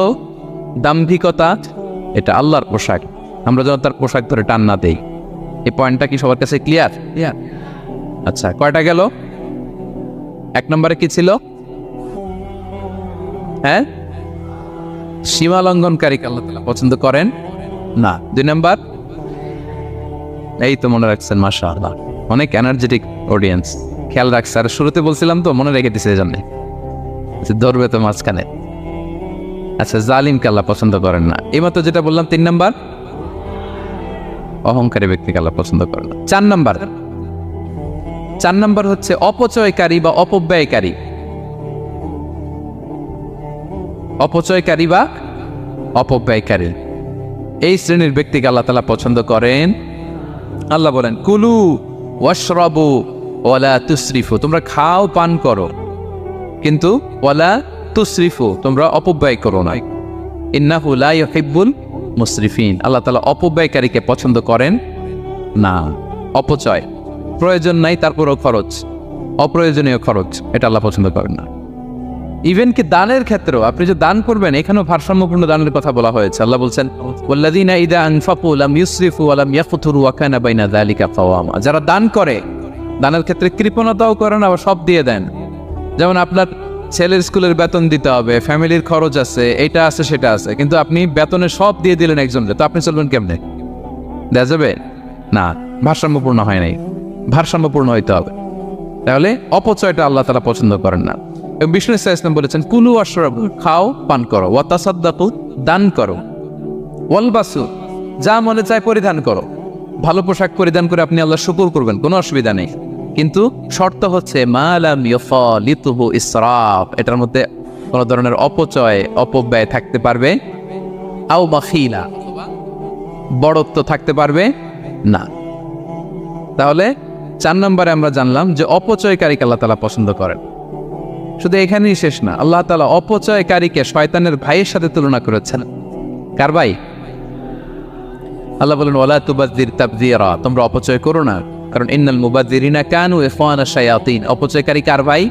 Speaker 1: দাম্ভিকতা এটা আল্লাহর পোশাক, আমরা যেন তার পোশাক ধরে টান না দেই। এই পয়েন্টটা কি সবার কাছে ক্লিয়ার? আচ্ছা, কয়টা গেল? এক নম্বরে কি ছিল? হ্যাঁ, সীমা লঙ্ঘনকারীকে আল্লাহ তাআলা পছন্দ করেন না। 2 নাম্বার, এই তো মনে রাখছেন, মাশাআল্লাহ, অনেক এনার্জেটিক অডিয়েন্স, খেয়াল রাখছে। আর শুরুতে বলছিলাম তো, মনে রেখে দিছে, এই জন্য ধরবে তো মাঝখানে। আচ্ছা, জালিমকে আল্লাহ পছন্দ করেন না। এইমাত্র যেটা বললাম 3 নাম্বার, অহংকারী ব্যক্তিকে আল্লাহ পছন্দ করেন না। 4 নাম্বার হচ্ছে অপচয়কারী বা অপব্যয়কারী। অপচয়কারী বা অপব্যয়কারী, এই শ্রেণীর ব্যক্তিকে আল্লাহ তাআলা পছন্দ করেন। আল্লাহ বলেন কুলু ওয়াশরাবু ওয়ালা তুসরিফু, তোমরা খাও পান করো, কিন্তু ওয়ালা তুসরিফু, তোমরা অপব্যয় করো না। ইন্নাহু লা ইউহিব্বুল মুসরিফিন, আল্লাহ তাআলা অপব্যয়কারীকে পছন্দ করেন না। অপচয়, প্রয়োজন নাই তারপরও খরচ, অপ্রয়োজনীয় খরচ, এটা আল্লাহ পছন্দ করেন না। ইভেন কি দানের ক্ষেত্রেও, আপনি যে দান করবেন, এখানেও ভারসাম্যপূর্ণ দানের কথা বলা হয়েছে। আল্লাহ বলছেন ওয়াল্লাযীনা ইযা আনফাকু লাম ইউসরিফু ওয়া লাম ইয়াকতুরু ওয়া কানা বাইনা যালিকা কাওয়ামা, যারা দান করে, দানের ক্ষেত্রে কৃপণতাও করেন, আবার সব দিয়ে দেন। যেমন আপনার ছেলের স্কুলের বেতন দিতে হবে, ফ্যামিলির খরচ আছে, এটা আছে সেটা আছে, কিন্তু আপনি বেতনে সব দিয়ে দিলেন একজনকে, তো আপনি চলবেন কেমনে? দেয়া যাবে না, ভারসাম্যপূর্ণ হয় নাই, ভারসাম্যপূর্ণ হইতে হবে। তাহলে অপচয়টা আল্লাহ তাআলা পছন্দ করেন না। এবং বিষ্ণু সাল্লাল্লাহু আলাইহি ওয়াসাল্লাম বলেছেন কুলু ওয়াশরাবু, খাও পান করো, ওয়া তাসাদ্দাকু, দান করো, ওয়ালবাসু, যা মনে চায় পরিধান করো। ভালো পোশাক পরিধান করে আপনি আল্লাহর শুকর করবেন, কোনো অসুবিধা নেই, কিন্তু শর্ত হচ্ছে মা লাম ইউফালিতুহু ইসরাফ, এটার মধ্যে কোনো ধরনের অপচয়, অপব্যয় থাকতে পারবে, আও মাখিলা, বড়ত্ব থাকতে পারবে না। তাহলে 4 নম্বরে আমরা জানলাম যে অপচয়কারীকে আল্লাহ তাআলা পছন্দ করেন। শুধু এখানেই শেষ না, আল্লাহ তাআলা অপচয়কারীকে শয়তানের ভাইয়ের সাথে তুলনা করেছেন। কার ভাই? আল্লাহ বলেন ওয়ালা তুবাযযির তাবযীরা, তোমরা অপচয় করো না, কারণ ইন্নাল মুবাযযিরিনা কানু ইখওয়ানা শায়াতিন, অপচয়কারী কার ভাই?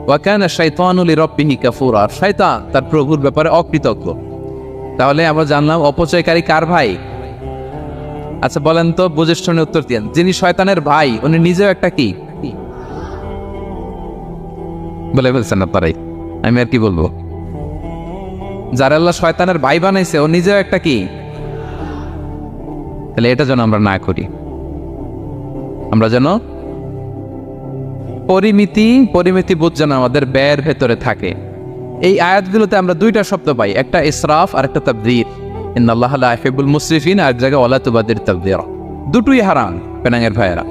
Speaker 1: ওয়া কানা শাইতানু লিরাব্বিহি কাফুরা, শয়তান তার প্রভুর ব্যাপারে অকৃতজ্ঞ। তাহলে আমরা জানলাম অপচয়কারী কার ভাই। আচ্ছা বলেন তো, বুঝে শুনে উত্তর দেন, যিনি শয়তানের ভাই উনি নিজেও একটা কি? বলে ফেলছেন আপনারাই, আমি আর কি বলবো। যারা আল্লাহ শয়তানের ভাই বানাইছে ও নিজেও একটা কি? তাহলে এটা যেন আমরা না করি, আমরা যেন পরিমিতি বোধ যেন আমাদের ব্যয়ের ভেতরে থাকে। এই আয়াতগুলোতে আমরা 2টা শব্দ পাই, একটা ইসরাফ আর একটা তাবযীর। ইন্নাল্লাহা লা ইউহিব্বুল মুসরিফিন, আর জায়গায় ওয়ালা তুবাযযির তাবযীরা, দুটোই হারাম পেনাঙ্গের ভাইয়েরা।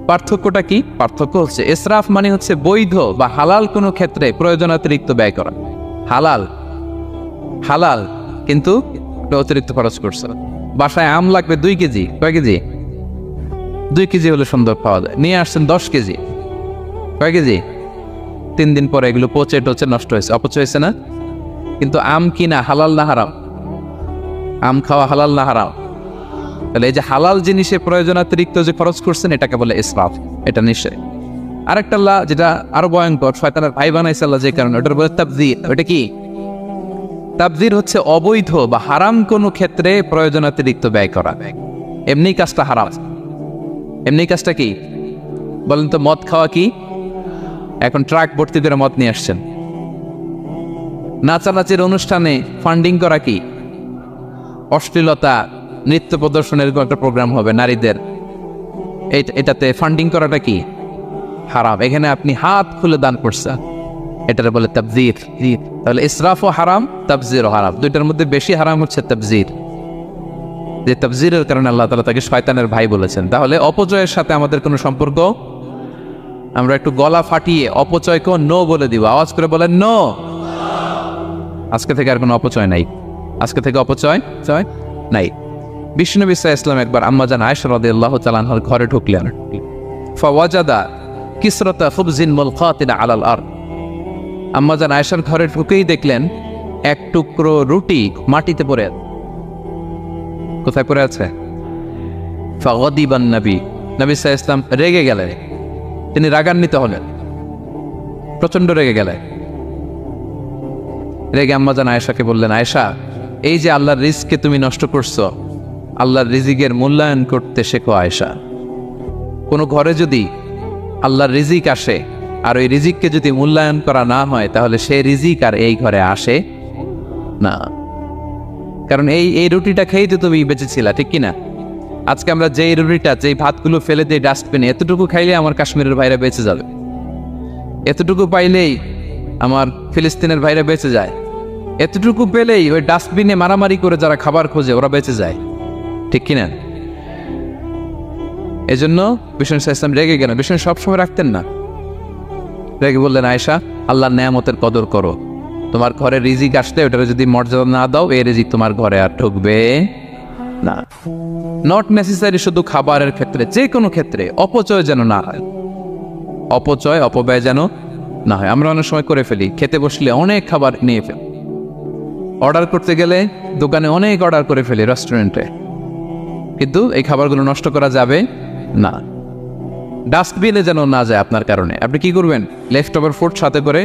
Speaker 1: পার্থক্যটা কি? পার্থক্য হচ্ছে ইসরাফ মানে হচ্ছে বৈধ বা হালাল কোনো ক্ষেত্রে প্রয়োজনাতিরিক্ত ব্যয় করা, হালাল কিন্তু অতিরিক্ত খরচ করছে। বাসায় আম লাগবে 2 কেজি, কয় কেজি? 2 কেজি হলে সুন্দর পাওয়া যায়, নিয়ে আসছেন 10 কেজি, কয় কেজি? 3 দিন পরে এগুলো পচে টচে নষ্ট হয়েছে, অপচয় হয়েছে না? কিন্তু আম কিনা হালাল না হারাম? আম খাওয়া হালাল না হারাম? তাহলে এই যে হালাল জিনিসে প্রয়োজনাতিরিক্ত যে খরচ করছেন, এটাকে বলে ইসরাফ, এটা নিশ্চয়। আরেকটা আল্লাহ যেটা আরো ভয়ঙ্কর, শয়তানের ভাই বানাইছে আল্লাহ যে কারণে, ওটার বলে তাবযীর। ওটা কি? তাবযীর হচ্ছে অবৈধ বা হারাম কোনো ক্ষেত্রে প্রয়োজনাতিরিক্ত ব্যয় করা। এমনি কাজটা হারাম, এমনি কাজটা কি বলেন তো মদ খাওয়া কি? এখন ট্রাক ভর্তি করে মদ নিয়ে আসছেন। নাচানাচির অনুষ্ঠানে ফান্ডিং করা কি? অশ্লীলতা, নৃত্য প্রদর্শনের একটা প্রোগ্রাম হবে নারীদের, এটাতে ফান্ডিং করাটা কি? হারাম। এখানে আপনি হাত খুলে দান করছেন, এটারে বলে তাবজির। তাহলে ইসরাফও হারাম, তাবজিরও হারাম। দুইটার মধ্যে বেশি হারাম হচ্ছে তাবজির, যে তাবজিরের কারণে আল্লাহ তাআলা তাকে শয়তানের ভাই বলেছেন। তাহলে অপচয়ের সাথে আমাদের কোনো সম্পর্ক, আমরা একটু গলা ফাটিয়ে অপচয়কে নো বলে দিব। আওয়াজ করে বলেন নো। আজকে থেকে আর কোনো অপচয় নাই, আজকে থেকে অপচয় নাই। বিষ্ণুনবী সাল্লাল্লাহু আলাইহি ওয়াসাল্লাম একবার আম্মাজান আয়েশা রাদিয়াল্লাহু তাআলা আনহার ঘরে ঢুকলেন। ফাওয়াজাদা কিসরাতা খুবজিন মুলকাতিন আলাল আরদ। আম্মাজান আয়েশার ঘরে ঢুকেই দেখলেন এক টুকরো রুটি মাটিতে পড়ে আছে। কোথায় পড়ে আছে? ফাগাদিবান নবী সাল্লাল্লাহু আলাইহি ওয়াসাল্লাম রেগে গেলেন, তিনি রাগান্বিত হলেন, প্রচন্ড রেগে গেলেন। রেগে আম্মাজান আয়েশাকে বললেন, আয়েশা, এই যে আল্লাহর রিজকে তুমি নষ্ট করছো, আল্লাহর রিজিকের মূল্যায়ন করতে শেখো আয়েশা। কোনো ঘরে যদি আল্লাহর রিজিক আসে আর ওই রিজিককে যদি মূল্যায়ন করা না হয়, তাহলে সেই রিজিক আর এই ঘরে আসে না। কারণ এই রুটিটা খেয়েই তো তুমি বেঁচেছিলা, ঠিক কিনা? আজকে আমরা যেই রুটিটা, যেই ভাতগুলো ফেলে দিই ডাস্টবিনে, এতটুকু খাইলে আমার কাশ্মীরের ভাইরা বেঁচে যাবে, এতটুকু পাইলেই আমার ফিলিস্তিনের ভাইরা বেঁচে যায়, এতটুকু পেলেই ওই ডাস্টবিনে মারামারি করে যারা খাবার খোঁজে ওরা বেঁচে যায়, ঠিক কিনা? এজন্য বিষ্ণু ইসলাম রেগে গেলেন। বিষ্ণু সবসময় রাখতেন না, রেগে বললেন, আয়েশা, আল্লাহর নেয়ামতের কদর করো। তোমার ঘরে রিজিক আসলে ওটারে যদি মর্যাদা না দাও, এই রিজিক তোমার ঘরে আর ঢুকবে না। নট নেসেসারি শুধু খাবারের ক্ষেত্রে, যে কোনো ক্ষেত্রে অপচয় যেন না হয়, অপব্যয় যেন না হয়। আমরা অনেক সময় করে ফেলি, খেতে বসলে অনেক খাবার নিয়ে ফেলি, অর্ডার করতে গেলে দোকানে অনেক অর্ডার করে ফেলি, রেস্টুরেন্টে, কিন্তু এই খাবারগুলো নষ্ট করা যাবে না। ডাস্টবিনে যেন না যায় আপনার কারণে। আপনি কি করবেন? লেফট ওভার ফুড সাথে করে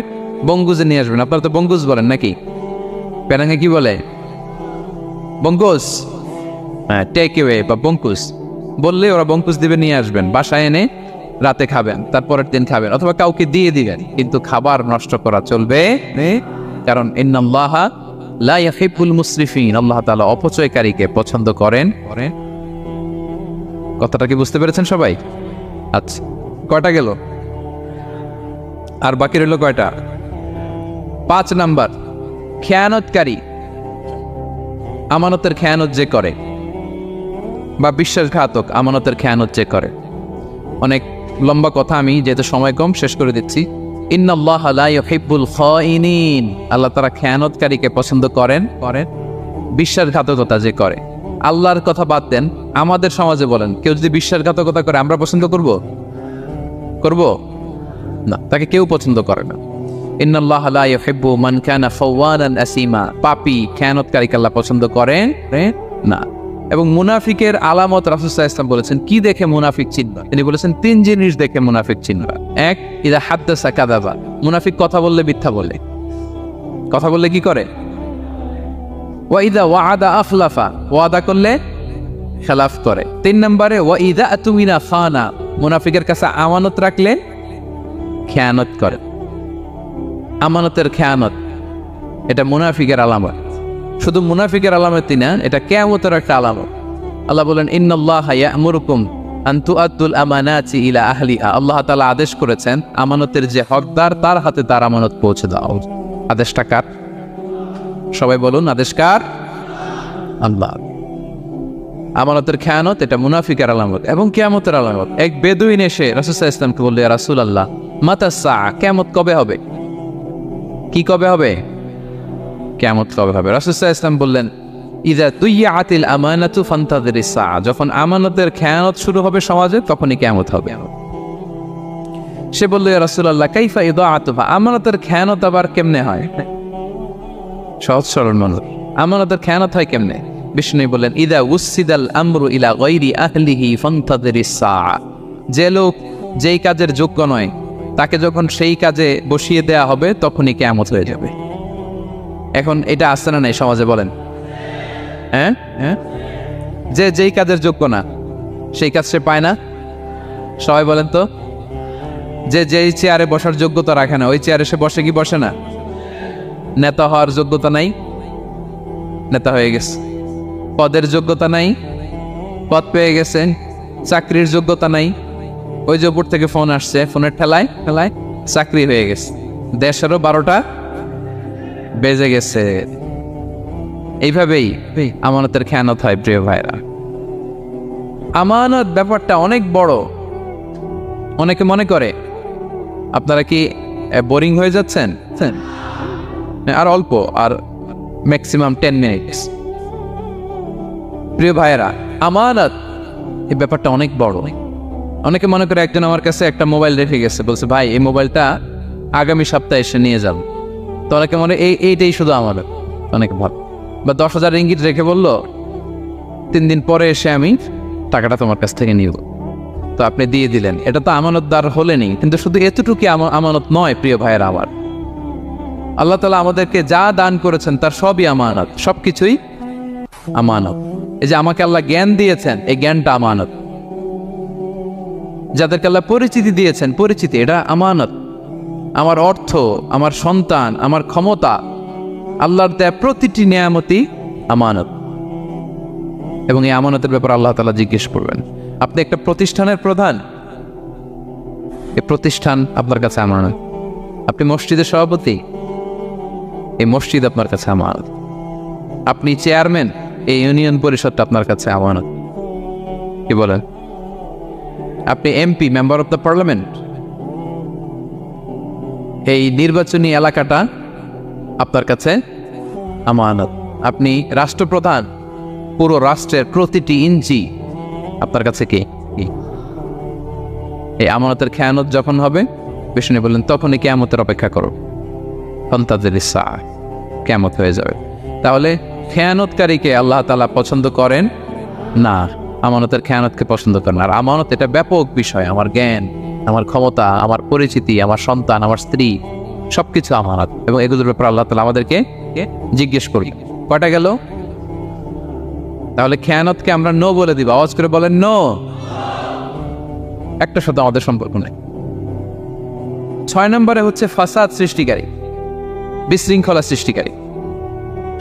Speaker 1: বঙ্গুজে নিয়ে আসবেন। আপনারা তো বঙ্গুজ বলেন নাকি? পেনাঙ্গে কি বলে? বঙ্কুস। হ্যাঁ, টেক অ্যাওয়ে বা বঙ্কুস বললে ওরা বঙ্কুস দিবে, নিয়ে আসবেন, বাসায় এনে রাতে খাবেন, তারপরের দিন খাবেন, অথবা কাউকে দিয়ে দিবেন, কিন্তু খাবার নষ্ট করা চলবে। কারণ ইন্নাল্লাহা লা ইউহিব্বুল মুসরিফিন, আল্লাহ তাআলা অপচয়কারীকে পছন্দ করেন। কথাটা কি বুঝতে পেরেছেন সবাই? আচ্ছা, কয়টা গেল? আর বাকি রইল কয়টা? 5 নাম্বার, খেয়ানতকারী। আমানতের খেয়ানত যে করে, বা বিশ্বাসঘাতক, আমানতের খেয়ানত যে করে। অনেক লম্বা কথা, আমি যেহেতু সময় কম শেষ করে দিচ্ছি। ইন্নাল্লাহা লা ইউহিব্বুল খাইনিন, আল্লাহ তাআলা খেয়ানতকারীকে পছন্দ করেন। বিশ্বাসঘাতকতা যে করে। আল্লাহর কথা বাদ দেন, আমাদের সমাজে বলেন, কেউ যদি বিশ্বাসঘাতকতা করে আমরা পছন্দ করব না, তাকে কেউ পছন্দ করে না। ইন্নাল্লাহা লা ইউহিব্বু মান কানা খাওয়ানান আসিমা, পাপী খেয়ানতকারীকে আল্লাহ পছন্দ করেন না। এবং মুনাফিকের আলামত রাসূল সাল্লাল্লাহু আলাইহি ওয়াসাল্লাম বলেছেন, কি দেখে মুনাফিক চিনবা? তিনি বলেছেন 3 জিনিস দেখে মুনাফিক চিনবা। 1, ইযা হাদ্দাসা কাযাবা, মুনাফিক কথা বললে মিথ্যা বলে। কথা বললে কি করে? ওয়া ইযা ওয়াআদা আখলাফা, ওয়াদা করলে খেলাফ করে। 3 নম্বরে ওয়া ইযা আতুমিনা খানা, মুনাফিকের কাছে আমানত রাখলে খেয়ানত করে। আমানতের খেয়ানত, এটা মুনাফিকের আলামত। শুধু মুনাফিকের আলামতই না, এটা কিয়ামতের একটা আলামত। আল্লাহ বলেন, ইন্নাল্লাহা ইয়া'মুরুকুম আন তুআদ্দুল আমানাতি ইলা আহলিহা, আল্লাহ তাআলা আদেশ করেছেন আমানতের যে হকদার তার হাতে তার আমানত পৌঁছে দাও। আদেশটা কার? সবাই বলুন, আদেশ কার? আল্লাহ। আমানতের খেয়ানত, এটা মুনাফিকের আলামত এবং কিয়ামতের আলামত। এক বেদুইন এসে রাসূল সাল্লাল্লাহু আলাইহি ওয়াসাল্লামকে বলল, ইয়া রাসূলুল্লাহ, মাতা সাআ, কিয়ামত কবে হবে? কি কবে হবে? কিয়ামত কবে হবে? রাসূল সাল্লাল্লাহু আলাইহি ওয়াসাল্লাম বললেন, ইযা দুইয়াতিল আমানাতু ফান্তাযিরিস সাআ, যখন আমানতের খেয়ানত শুরু হবে সমাজে, তখনই কিয়ামত হবে। সে বলল, ইয়া রাসূলুল্লাহ, কাইফা ইদাআতুহা, আমানতের খেয়ানত আবার কেমনে হয়? সহজ সরল মানুষ, আমানতের খেয়ানত হয় কেমনে? বিষ্ণু বললেন, ইদা উসিদাল আমরু ইলা গায়রি আহলিহি ফান্তাযিরিস সাআ, যে লোক যেই কাজের যোগ্য নয় তাকে যখন সেই কাজে বসিয়ে দেয়া হবে, তখনই কিয়ামত হয়ে যাবে। এখন এটা আসছে না নাই সমাজে? বলেন, হ্যাঁ হ্যাঁ, যে যেই কাজের যোগ্য না সেই কাজ সে পায় না। সবাই বলেন তো, যে যেই চেয়ারে বসার যোগ্যতা রাখে না, ওই চেয়ারে সে বসে কি বসে না? নেতা হওয়ার যোগ্যতা নাই, নেতা হয়ে গেছে। পদের যোগ্যতা নাই, পদ পেয়ে গেছে। চাকরির যোগ্যতা নাই, ওই যে উপর থেকে ফোন আসছে, ফোনের ঠেলায় ঠেলায় চাকরি হয়ে গেছে। দেশেরও 12টা বেজে গেছে। এইভাবেই আমানতের খেয়ানত হয় প্রিয় ভাইরা। আমানত ব্যাপারটা অনেক বড়। অনেকে মনে করে আপনারা কি বোরিং হয়ে যাচ্ছেন, আর অল্প, আর ম্যাক্সিমাম 10 মিনিটস। প্রিয় ভাইয়েরা, আমানত এই ব্যাপারটা অনেক বড়। অনেকে মনে করে একজন আমার কাছে একটা মোবাইল রেখে গেছে, বলছে ভাই এই মোবাইলটা আগামী সপ্তাহে এসে নিয়ে যাবো। তো অনেকে মনে এইটাই শুধু আমানত। অনেকে ভাব বা 10,000 রিঙ্গিত রেখে বললো 3 দিন পরে এসে আমি টাকাটা তোমার কাছ থেকে নিব। তো আপনি দিয়ে দিলেন, এটা তো আমানতদার হলেনই। কিন্তু শুধু এতটুকু আমানত নয় প্রিয় ভাইয়েরা আমার। আল্লাহ তাআলা আমাদেরকে যা দান করেছেন তার সবই আমানত, সবকিছুই আমানত। এই যে আমাকে আল্লাহ জ্ঞান দিয়েছেন, এই জ্ঞানটা আমানত। যাদেরকে আল্লাহ পরিচিতি দিয়েছেন, পরিচিতি এটা আমানত। আমার অর্থ, আমার সন্তান, আমার ক্ষমতা, আল্লাহর দেয়া প্রতিটি নিয়ামতই আমানত। এবং এই আমানতের ব্যাপারে আল্লাহ তাআলা জিজ্ঞেস করবেন। আপনি একটা প্রতিষ্ঠানের প্রধান, এই প্রতিষ্ঠান আপনার কাছে আমানত। আপনি মসজিদের সভাপতি, এই মসজিদ আপনার কাছে আমানত। আপনি চেয়ারম্যান, এই ইউনিয়ন পরিষদটা আপনার কাছে আমানত। কি বলেন? আপনি MP, member of the parliament, এই নির্বাচনী এলাকাটা আপনার কাছে আমানত। আপনি রাষ্ট্রপ্রধান, পুরো রাষ্ট্রের প্রতিটি ইঞ্চি আপনার কাছে কি? এই আমানতের খেয়ানত যখন হবে, বিষ্ণু বললেন তখনই কিয়ামতের অপেক্ষা করো, ফান্তাজিরিস সাআ, কিয়ামত হয়ে যাবে। তাহলে খেয়ানতকারীকে আল্লাহ তাআলা পছন্দ করেন না, আমানতের খেয়ানতকে পছন্দ করেন। আর আমানত এটা ব্যাপক বিষয়। আমার জ্ঞান, আমার ক্ষমতা, আমার পরিচিতি, আমার সন্তান, আমার স্ত্রী, সবকিছু আমানত। এবং এগুলোর ব্যাপারে আল্লাহ তাআলা আমাদেরকে জিজ্ঞেস করি। কয়টা গেল? তাহলে খেয়ানতকে আমরা নো বলে দিব। আওয়াজ করে বলেন নো। একটা সাথে আমাদের সম্পর্ক নেই। 6 নম্বরে হচ্ছে ফাসাদ সৃষ্টিকারী, বিশৃঙ্খলা সৃষ্টিকারী।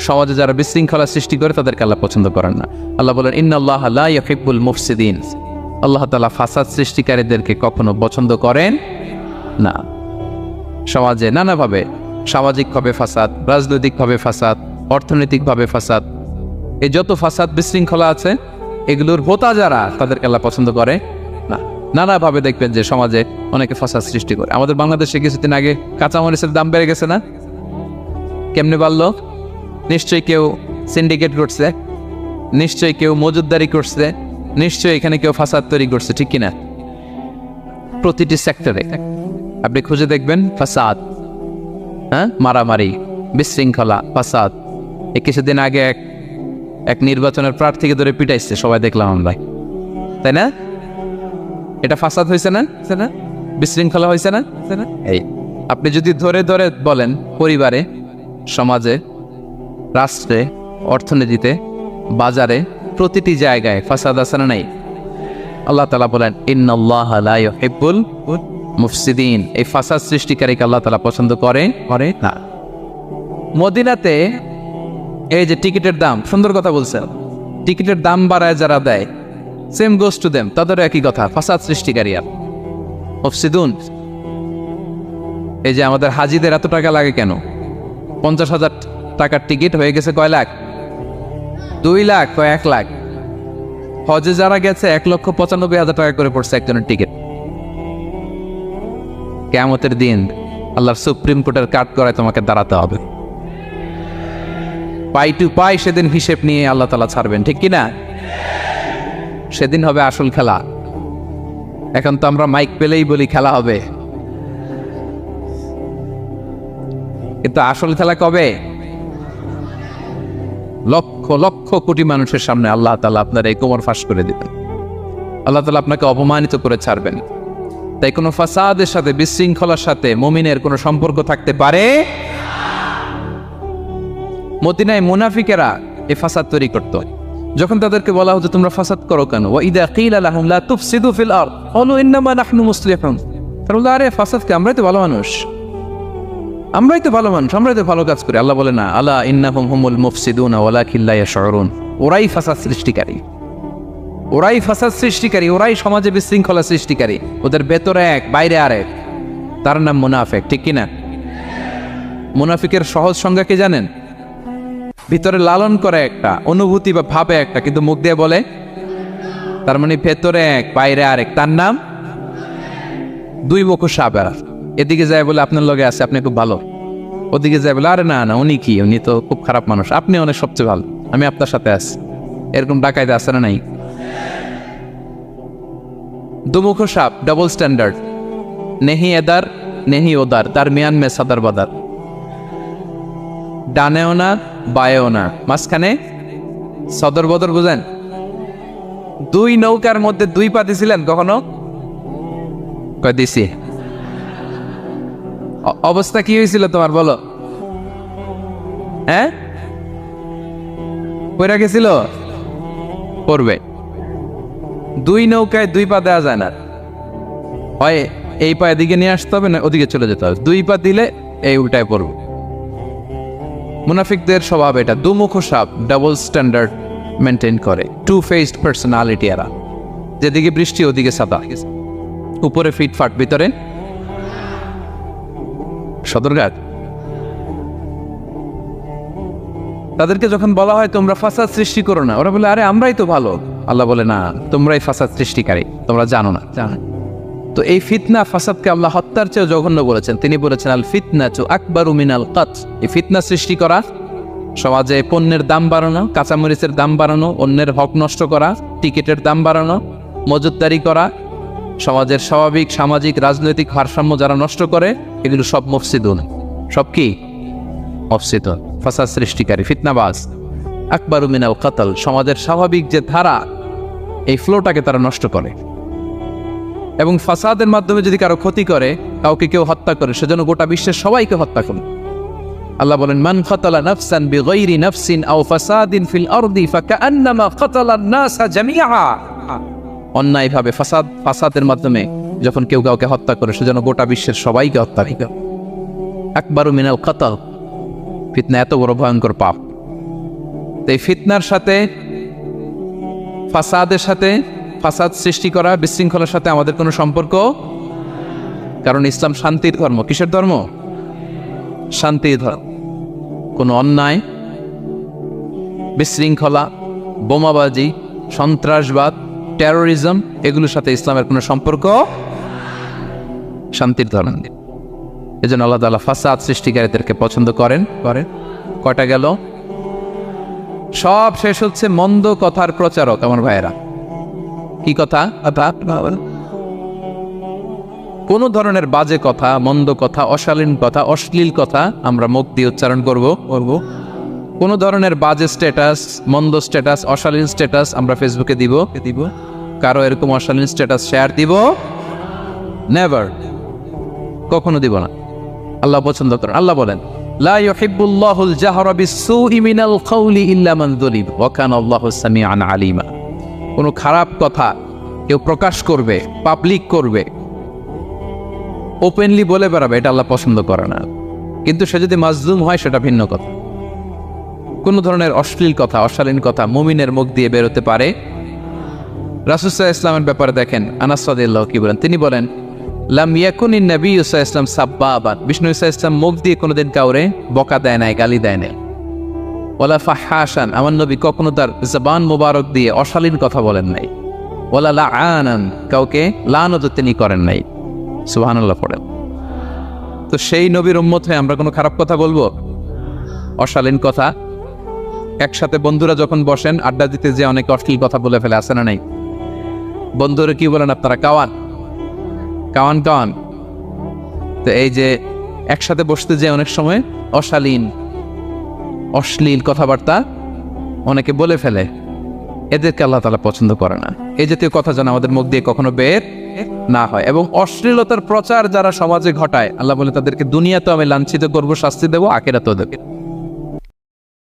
Speaker 1: সমাজে যারা বিশৃঙ্খলা সৃষ্টি করে তাদেরকে আল্লাহ পছন্দ করেন না। আল্লাহ বলেন ইন্নাল্লাহা লা ইউহিব্বুল মুফসিদিন। আল্লাহ তাআলা ফাসাদ সৃষ্টিকারীদেরকে কখনো পছন্দ করেন না। সমাজে নানাভাবে, সামাজিকভাবে ফাসাদ, রাজনৈতিকভাবে ফাসাদ, অর্থনৈতিকভাবে ফাসাদ, এই যত ফাসাদ বিশৃঙ্খলা আছে এগুলোর হোতা যারা, তাদেরকে আল্লাহ পছন্দ করে না। নানাভাবে দেখবেন যে সমাজে অনেকে ফাসাদ সৃষ্টি করে। আমাদের বাংলাদেশে কিছুদিন আগে কাঁচামরিচের দাম বেড়ে গেছে না? কেমনে বাড়লো? নিশ্চয়ই কেউ সিন্ডিকেট করছে, নিশ্চয়ই কেউ মজুদদারি করছে, নিশ্চয়ই এখানে কেউ ফাসাদ তৈরি করছে, ঠিক কিনা? প্রতিটি সেক্টরে আপনি খুঁজে দেখবেন ফাসাদ, মারামারি, বিশৃঙ্খলা, ফাসাদ। এই কিছুদিন আগে এক নির্বাচনের প্রার্থীকে ধরে পিটাইছে, সবাই দেখলাম আমরা, তাই না? এটা ফাসাদ হয়েছে না? বিশৃঙ্খলা হয়েছে না? এই আপনি যদি ধরে ধরে বলেন, পরিবারে, সমাজে, রাষ্ট্রে, অর্থনীতিতে, বাজারে, প্রতিটি জায়গায় ফাসাদ আছে না নাই? আল্লাহ তাআলা বলেন ইন্নাল্লাহা লা ইউহিব্বুল মুফসিদিন। এই ফাসাদ সৃষ্টিকারীকে আল্লাহ তাআলা পছন্দ করে না। মদিনাতে এই যে টিকিটের দাম, সুন্দর কথা বলছেন, টিকিটের দাম বাড়ায় যারা দেয়, সেম গোস টু দেম, তাদের একই কথা, ফাসাদ সৃষ্টিকারী আর মুফসিদুন। এই যে আমাদের হাজিদের এত টাকা লাগে কেন? 50,000 টাকার টিকিট হয়ে গেছে কয় লাখ? 2 লাখ, কয় 1 লাখ। হজে যারা গেছে 1,95,000 টাকা করে পড়ছে একজনের টিকিট। কিয়ামতের দিন আল্লাহর সুপ্রিম কোর্টের কাঠ করায় তোমাকে দাঁড়াতে হবে, পাই টু পাই। সেদিন হিসেব নিয়ে আল্লাহ তাআলা ছাড়বেন, ঠিক কিনা? সেদিন হবে আসল খেলা। এখন তো আমরা মাইক পেলেই বলি খেলা হবে, কিন্তু আসল খেলা কবে? লক্ষ লক্ষ কোটি মানুষের সামনে আল্লাহ তাআলা আপনার এই কোমর ফাঁস করে দিবেন। আল্লাহ তাআলা আপনাকে অপমানিত করে ছাড়বেন। তাই কোনো ফাসাদের সাথে, বিশৃঙ্খলার সাথে মুমিনের কোনো সম্পর্ক থাকতে পারে? মদিনায় মুনাফিকেরা এই ফাসাদ তৈরি করত। যখন তাদেরকে বলা হতো তোমরা ফাসাদ করো কেন, ওয়া ইযা কিলা লাহুম লা তুফসিদু ফিল আরদ ক্বালু ইন্নামা নাহনু মুসলিহুন, তারা বললো, আরে ফাসাদকে, আমরাই তো ভালো মানুষ, আমরাই তো ভালো মানুষ, আমরাই তো ভালো কাজ করি। আল্লাহ বলে না, আলা ইন্নাহুম হুমুল মুফসিদুনা ওয়ালাকিন লা ইয়াশউরুন, ওরাই ফাসাদ সৃষ্টিকারী, ওরাই ফাসাদ সৃষ্টিকারী, ওরাই সমাজে বিশৃঙ্খলা সৃষ্টিকারী। ওদের ভেতরে এক, বাইরে আরেক। তার নাম মুনাফিক, ঠিক কিনা? মুনাফিকের সহজ সংজ্ঞা কি জানেন? ভিতরে লালন করে একটা, অনুভূতি বা ভাবে একটা, কিন্তু মুখ দিয়ে বলে। তার মানে ভেতরে এক, বাইরে আরেক। তার নাম দুই মুখো সাপ। এদিকে যায় বলে আপনার লগে আছে, আপনি খুব ভালো, ওদিকে যায় বলে আরে না না, উনি কি, উনি তো খুব খারাপ মানুষ, আপনি অনেক সবচেয়ে ভালো, আমি আপনার সাথে আছি। এরকম ডাকাইতে আছে না নাই? দুমুখো সাপ, ডাবল স্ট্যান্ডার্ড, নেহি এদার নেহি ওদার, তার মিয়ান মে সাদার বাদার, ডানেও না বায়েও না, মাঝখানে সদর বদর। বুঝেন? দুই নৌকার মধ্যে দুই পা দিছিলেন কখনো? কয় দিছি। অবস্থা কি হয়েছিল তোমার বলো? হ্যাঁ, পড়ে গেছিল? পড়বে। দুই নৌকায় দুই পা দেওয়া যায় না, হয় এই পা এদিকে নিয়ে আসতে হবে, না ওদিকে চলে যেতে হবে। দুই পা দিলে এই উল্টায় পড়বে। মুনাফিকদের স্বভাব এটা, দুমুখো সাপ, ডাবল স্ট্যান্ডার্ড মেনটেন করে, টু ফেসড পার্সোনালিটি এরা। যেদিকে বৃষ্টি ওদিকে সাদা, উপরে ফিটফাট, ভিতরে সদরঘাট। তাদেরকে যখন বলা হয় তোমরা ফাসাদ সৃষ্টি করো না, ওরা বলে আরে আমরাই তো ভালো। আল্লাহ বলে না, তোমরাই ফাসাদ সৃষ্টিকারী, তোমরা জানো না। তো এই ফিতনা, ফাসাদকে আল্লাহ হত্যার চেয়েও জঘন্য বলেছেন। তিনি বলেছেন আল ফিতনাতু আকবারু মিনাল কতল। এই ফিতনা সৃষ্টি করা, সমাজে পণ্যের দাম বাড়ানো, কাঁচামরিচের দাম বাড়ানো, অন্যের হক নষ্ট করা, টিকিটের দাম বাড়ানো, মজুতদারি করা, সমাজের স্বাভাবিক সামাজিক রাজনৈতিক ভারসাম্য যারা নষ্ট করে, এগুলো সব মুফসিদুন। সব কি? মুফসিদুন, ফাসাদ সৃষ্টিকারী, ফিতনাবাজ। আকবারু মিনাল কতল, সমাজের স্বাভাবিক যে ধারা, এই ফ্লোটাকে তারা নষ্ট করে। এবং ফাসাদের মাধ্যমে যদি কারো ক্ষতি করে, কাউকে কেউ হত্যা করে, সেজন্য গোটা বিশ্বের সবাইকে হত্যা করে। আল্লাহ বলেন মান কাতালা নাফসান বিগাইরি নাফসিন আও ফাসাদিন ফিল আরদি ফাকান্নামা কাতালান নাসা জামিআ। অন্যায়ভাবে ফাসাদের মাধ্যমে যখন কেউ কাউকে হত্যা করে, সেজন্য গোটা বিশ্বের সবাইকে হত্যা করে। আকবারু মিনাল কতল, ফিতনা এত বড় ভয়ঙ্কর পাপ। এই ফিতনার সাথে, ফাসাদের সাথে, ফাসাদ সৃষ্টি করা, বিশৃঙ্খলার সাথে আমাদের কোনো সম্পর্ক। কারণ ইসলাম শান্তির ধর্ম। কিসের ধর্ম? শান্তির ধর্ম। কোনো অন্যায়, বিশৃঙ্খলা, বোমাবাজি, সন্ত্রাসবাদ, টেরোরিজম, এগুলোর সাথে ইসলামের কোনো সম্পর্ক। শান্তির ধর্ম। এজন্য আল্লাহ তাআলা ফাসাদ সৃষ্টিকারীদেরকে পছন্দ করেন। কয়টা গেল? সব শেষ হচ্ছে মন্দ কথার প্রচারক। আমার ভাইয়েরা, কি কথা? কোন ধরনের বাজে কথা, মন্দ কথা, অশালীন কথা, অশ্লীল কথা আমরা মুখ দিয়ে উচ্চারণ করব। কোন ধরনের বাজে স্ট্যাটাস, মন্দ স্ট্যাটাস, অশালীন স্ট্যাটাস আমরা ফেসবুকে দিব। কারো এরকম অশালীন স্ট্যাটাস শেয়ার দিব? নেভার, কখনো দিব না। আল্লাহ পছন্দ করেন। আল্লাহ বলেন লা ইউহিব্বুল্লাহুল জাহরা বিসসুই মিনাল কাওলি ইল্লা মান যুলিম ওয়া কানা আল্লাহু সামিআন আলিমা। কোনো খারাপ কথা কেউ প্রকাশ করবে, পাবলিক করবে, ওপেনলি বলে বেড়াবে, এটা আল্লাহ পছন্দ করে না। কিন্তু সে যদি মাজলুম হয় সেটা ভিন্ন কথা। কোন ধরনের অশ্লীল কথা, অশালীন কথা মুমিনের মুখ দিয়ে বেরোতে পারে। রাসূল সাল্লাল্লাহু আলাইহি ওয়াসাল্লামের ব্যাপারে দেখেন, আনাস রাদিয়াল্লাহু কি বলেন? তিনি বলেন লাম ইয়াকুনিন নবী সাল্লাল্লাহু আলাইহি ওয়াসাল্লাম সাব্বাবান। বিষ্ণু সাল্লাল্লাহু আলাইহি ওয়াসাল্লাম মুখ দিয়ে কোনোদিন কাউরে বকা দেয় নাই, গালি দেয় নাই। ওয়ালা ফাহাশান, আমার নবী কখনো তার জবান মোবারক দিয়ে অশালীন কথা বলেন নাই। ওয়ালা লাআনান, কাউকে লানত তিনি করেন নাই। সুবহানাল্লাহ পড়েন। তো সেই নবীর উম্মত হয়ে আমরা কোনো খারাপ কথা বলবো, অশালীন কথা? একসাথে বন্ধুরা যখন বসেন আড্ডা দিতে, যে অনেক অশ্লীল কথা বলে ফেলে, আছে না নাই? বন্ধুরা কি বলেন আপনারা? Cowan Cowan Cowan. তো এই যে একসাথে বসতে যে অনেক সময় অশালীন, অশ্লীল কথাবার্তা অনেকে বলে ফেলে, এদেরকে আল্লাহ তাআলা পছন্দ করে না। এই জাতীয় কথা যেন আমাদের মুখ দিয়ে কখনো বের না হয়। এবং অশ্লীলতার প্রচার যারা সমাজে ঘটায়, আল্লাহ বলে তাদেরকে দুনিয়াতেও আমি লাঞ্ছিত করব, শাস্তি দেবো, আখিরাতেও দেব।